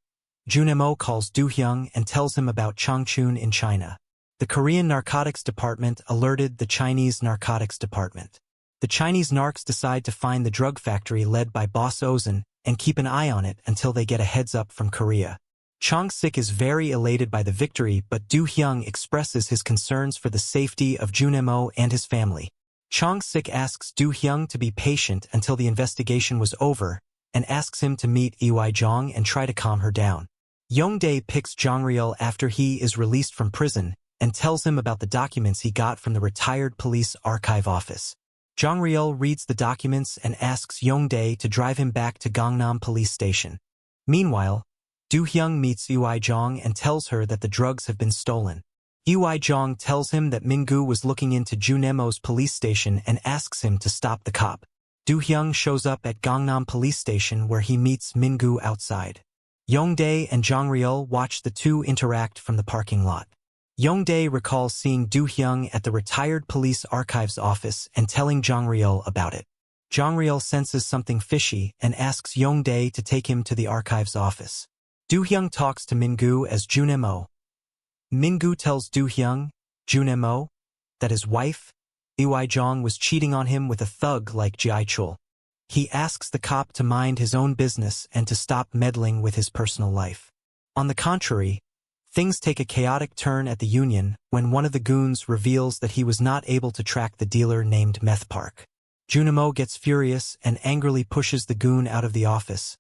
Jun-mo calls Do-hyung and tells him about Changchun in China. The Korean Narcotics Department alerted the Chinese Narcotics Department. The Chinese narcs decide to find the drug factory led by Boss Ozun and keep an eye on it until they get a heads-up from Korea. Chong-sik is very elated by the victory, but Do-hyung expresses his concerns for the safety of Jun-mo and his family. Chong-sik asks Do-hyung to be patient until the investigation was over and asks him to meet Ui-jong and try to calm her down. Young-dae picks Jong-ryul after he is released from prison and tells him about the documents he got from the retired police archive office. Jong-ryul reads the documents and asks Young-dae to drive him back to Gangnam police station. Meanwhile, Do-hyung meets Ui-jong and tells her that the drugs have been stolen. Ui-jong tells him that Min-gu was looking into Jun-mo's police station and asks him to stop the cop. Do-hyung shows up at Gangnam police station where he meets Min-gu outside. Young-dae and Jong-ryul watch the two interact from the parking lot. Young-dae recalls seeing Do-hyung at the retired police archives office and telling Jong-ryul about it. Jong-ryul senses something fishy and asks Young-dae to take him to the archives office. Do-hyung talks to Min-gu as Jun-mo. Min-gu tells Do-hyung, Jun-mo, that his wife, Ui-jong, was cheating on him with a thug like Ji-cheol. He asks the cop to mind his own business and to stop meddling with his personal life. On the contrary, things take a chaotic turn at the union when one of the goons reveals that he was not able to track the dealer named Meth Park. Jun-mo gets furious and angrily pushes the goon out of the office.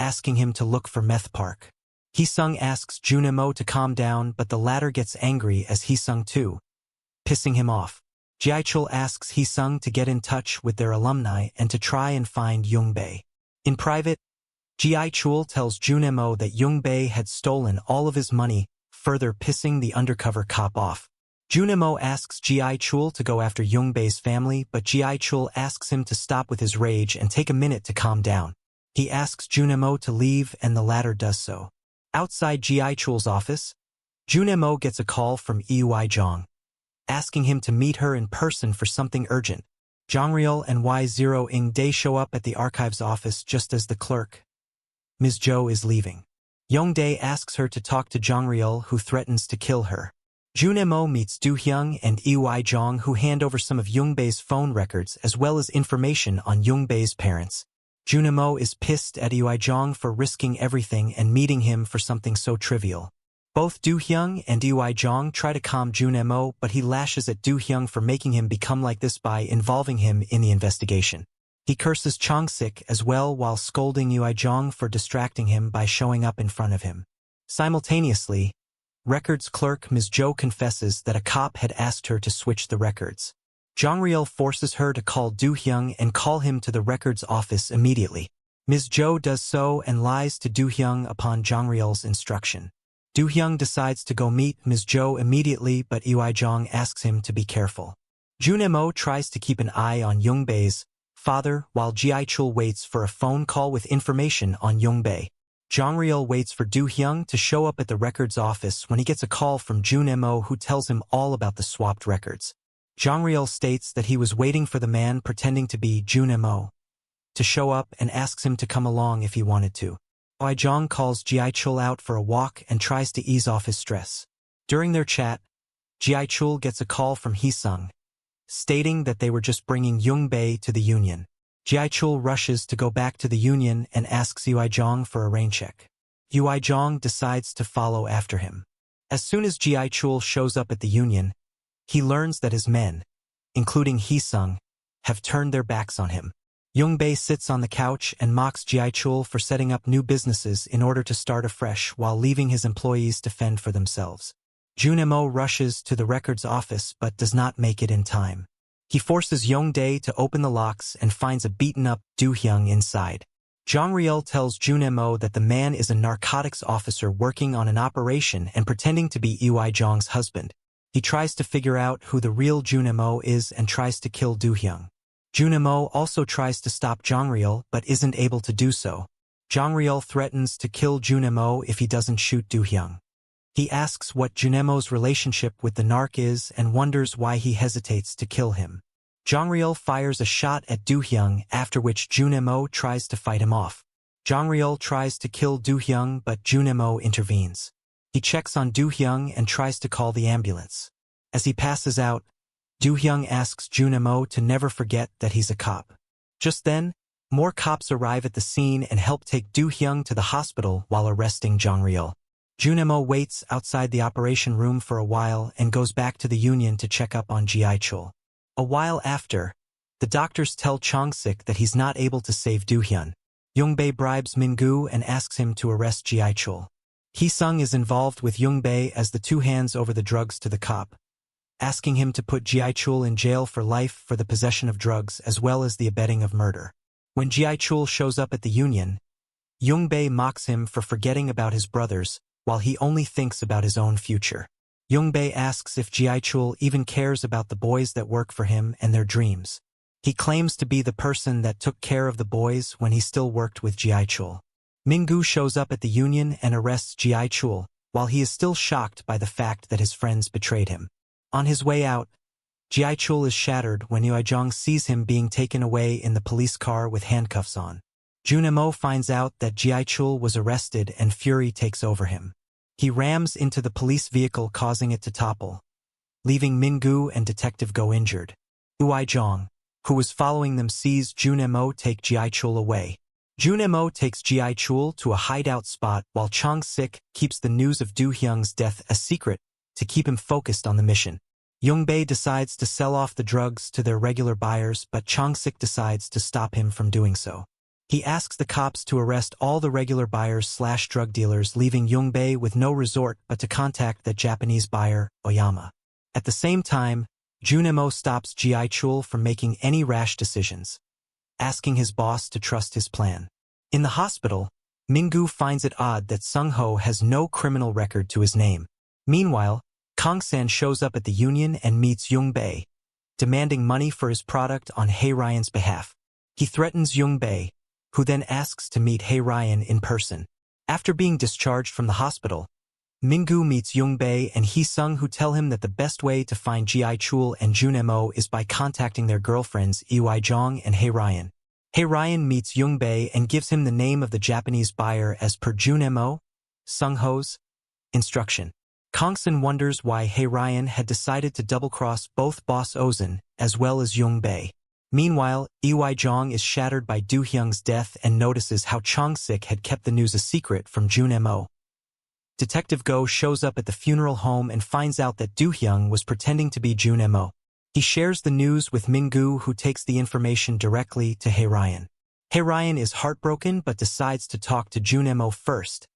asking him to look for Meth Park. Hee-sung asks Jun-mo to calm down, but the latter gets angry as Hee-sung too, pissing him off. Ji-cheol asks Hee-sung to get in touch with their alumni and to try and find Jung-bae. In private, Ji-cheol tells Jun-mo that Jung-bae had stolen all of his money, further pissing the undercover cop off. Jun-mo asks Ji-cheol to go after Jung-bae's family, but Ji-cheol asks him to stop with his rage and take a minute to calm down. He asks Jun-mo to leave and the latter does so. Outside Ji-cheol's office, Jun-mo gets a call from Ui-jong, asking him to meet her in person for something urgent. Jong-ryul and Y0-ing-dae show up at the archives office just as the clerk, Ms. Jo, is leaving. Young-dae asks her to talk to Jong-ryul, who threatens to kill her. Jun-mo meets Do-hyung and Ui-jong, who hand over some of Jung-bae's phone records as well as information on Jung-bae's parents. Jun-mo is pissed at Ui-jong for risking everything and meeting him for something so trivial. Both Do-hyung and Ui-jong try to calm Jun-mo, but he lashes at Do-hyung for making him become like this by involving him in the investigation. He curses Chong-sik as well while scolding Ui-jong for distracting him by showing up in front of him. Simultaneously, records clerk Ms. Jo confesses that a cop had asked her to switch the records. Jong-ryul forces her to call Do-hyung and call him to the records office immediately. Ms. Jo does so and lies to Do-hyung upon Jong-ryul's instruction. Do-hyung decides to go meet Ms. Jo immediately, but Ui-jong asks him to be careful. Jun-mo tries to keep an eye on Jung-bae's father while Ji-cheol waits for a phone call with information on Jung-bae. Jong-ryul waits for Do-hyung to show up at the records office when he gets a call from Jun-mo, who tells him all about the swapped records. Jong-ryul states that he was waiting for the man pretending to be Jun-mo to show up and asks him to come along if he wanted to. Ui-jong calls Ji-cheol out for a walk and tries to ease off his stress. During their chat, Ji-cheol gets a call from Hee-sung, stating that they were just bringing Jung-bae to the union. Ji-cheol rushes to go back to the union and asks Ui-jong for a rain check. Ui-jong decides to follow after him. As soon as Ji-cheol shows up at the union, he learns that his men, including Hee-sung, have turned their backs on him. Jung-bae sits on the couch and mocks Ji-cheol for setting up new businesses in order to start afresh while leaving his employees to fend for themselves. Jun-mo rushes to the records office but does not make it in time. He forces Young-dae to open the locks and finds a beaten-up Do-hyung inside. Jong-ryul tells Jun-mo that the man is a narcotics officer working on an operation and pretending to be Ui-jong's husband. He tries to figure out who the real Jun-mo is and tries to kill Do-hyung. Jun-mo also tries to stop Jong-ryul but isn't able to do so. Jong-ryul threatens to kill Jun-mo if he doesn't shoot Do-hyung. He asks what Jun-mo's relationship with the narc is and wonders why he hesitates to kill him. Jong-ryul fires a shot at Do-hyung, after which Jun-mo tries to fight him off. Jong-ryul tries to kill Do-hyung but Jun-mo intervenes. He checks on Do-hyung and tries to call the ambulance. As he passes out, Do-hyung asks Jun-mo to never forget that he's a cop. Just then, more cops arrive at the scene and help take Do-hyung to the hospital while arresting Jong-ryul. Jun-mo waits outside the operation room for a while and goes back to the union to check up on Ji-cheol. A while after, the doctors tell Chong-sik that he's not able to save Do-hyun. Jung-bae bribes Min-gu and asks him to arrest Ji-cheol. Hee-sung is involved with Jung-bae as the two hands over the drugs to the cop, asking him to put Ji-cheol in jail for life for the possession of drugs as well as the abetting of murder. When Ji-cheol shows up at the union, Jung-bae mocks him for forgetting about his brothers, while he only thinks about his own future. Jung-bae asks if Ji-cheol even cares about the boys that work for him and their dreams. He claims to be the person that took care of the boys when he still worked with Ji-cheol. Min-gu shows up at the union and arrests Ji-cheol, while he is still shocked by the fact that his friends betrayed him. On his way out, Ji-cheol is shattered when Ui-jong sees him being taken away in the police car with handcuffs on. Jun-mo finds out that Ji-cheol was arrested and fury takes over him. He rams into the police vehicle, causing it to topple, leaving Min-gu and Detective Go injured. Ui-jong, who was following them, sees Jun-mo take Ji-cheol away. Jun-mo takes Ji-cheol to a hideout spot while Chong-sik keeps the news of Do-hyung's death a secret to keep him focused on the mission. Jung-bae decides to sell off the drugs to their regular buyers, but Chong-sik decides to stop him from doing so. He asks the cops to arrest all the regular buyers/drug dealers, leaving Jung-bae with no resort but to contact that Japanese buyer, Oyama. At the same time, Jun-mo stops Ji-cheol from making any rash decisions, asking his boss to trust his plan. In the hospital, Minggu finds it odd that Sung-ho has no criminal record to his name. Meanwhile, Kang-san shows up at the union and meets Jung-bae, demanding money for his product on Hae-ryan's behalf. He threatens Jung-bae, who then asks to meet Hae-ryan in person. After being discharged from the hospital, Minggu meets Jung-bae and Hee-sung, who tell him that the best way to find Ji-cheol and Jun-mo is by contacting their girlfriends Ui-jong and Hae-ryan. Hae-ryan meets Jung-bae and gives him the name of the Japanese buyer as per Jun-mo, Sung-ho's instruction. Kang-san wonders why Hae-ryan had decided to double-cross both Boss Ozan as well as Jung-bae. Meanwhile, Ui-jong is shattered by Do-hyung's death and notices how Chong-sik had kept the news a secret from Jun-mo. Detective Go shows up at the funeral home and finds out that Do-hyung was pretending to be Jun-mo. He shares the news with Minggu, who takes the information directly to Hae-ryan. Hae-ryan is heartbroken but decides to talk to Jun-mo first,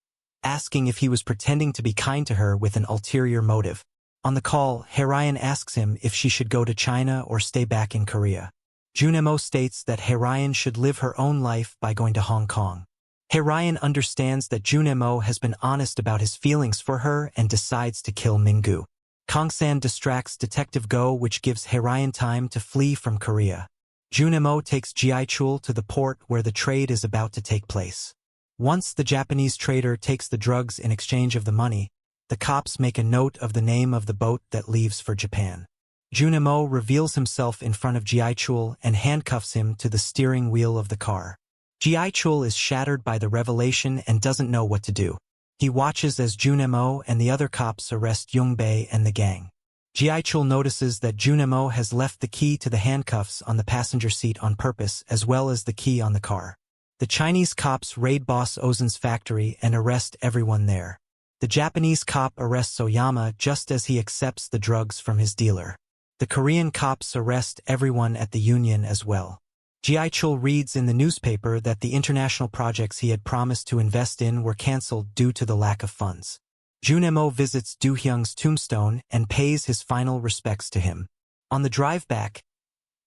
asking if he was pretending to be kind to her with an ulterior motive. On the call, Hae-ryan asks him if she should go to China or stay back in Korea. Jun-mo states that Hae-ryan should live her own life by going to Hong Kong. Hae-ryan understands that Jun-mo has been honest about his feelings for her and decides to kill Minggu. Kang-san distracts Detective Go, which gives Hae-ryan time to flee from Korea. Jun-mo takes Ji-cheol to the port where the trade is about to take place. Once the Japanese trader takes the drugs in exchange of the money, the cops make a note of the name of the boat that leaves for Japan. Jun-mo reveals himself in front of Ji-cheol and handcuffs him to the steering wheel of the car. Ji-cheol is shattered by the revelation and doesn't know what to do. He watches as Jun-mo and the other cops arrest Jung-bae and the gang. Ji-cheol notices that Jun-mo has left the key to the handcuffs on the passenger seat on purpose, as well as the key on the car. The Chinese cops raid Boss Ozan's factory and arrest everyone there. The Japanese cop arrests Oyama just as he accepts the drugs from his dealer. The Korean cops arrest everyone at the union as well. Ji-cheol reads in the newspaper that the international projects he had promised to invest in were cancelled due to the lack of funds. Jun-mo visits Do-hyung's tombstone and pays his final respects to him. On the drive back,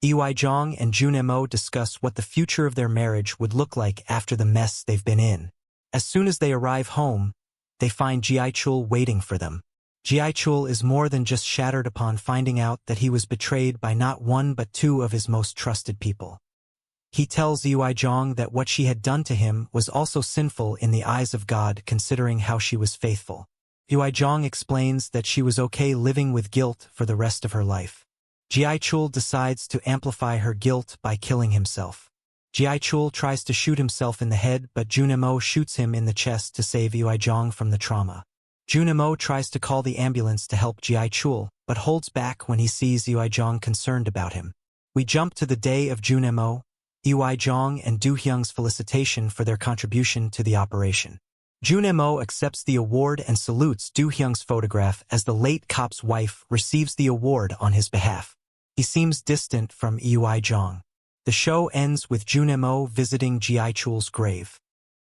Ui-jong and Jun-mo discuss what the future of their marriage would look like after the mess they've been in. As soon as they arrive home, they find Ji-cheol waiting for them. Ji-cheol is more than just shattered upon finding out that he was betrayed by not one but two of his most trusted people. He tells Ui-jong that what she had done to him was also sinful in the eyes of God, considering how she was faithful. Ui-jong explains that she was okay living with guilt for the rest of her life. Ji-cheol decides to amplify her guilt by killing himself. Ji-cheol tries to shoot himself in the head, but Jun-mo shoots him in the chest to save Ui-jong from the trauma. Jun-mo tries to call the ambulance to help Ji-cheol, but holds back when he sees Ui-jong concerned about him. We jump to the day of Jun-mo, Ui-jong and Do-hyung's felicitation for their contribution to the operation. Jun-mo accepts the award and salutes Do-hyung's photograph as the late cop's wife receives the award on his behalf. He seems distant from Ui-jong. The show ends with Jun-mo visiting Ji-cheol's grave.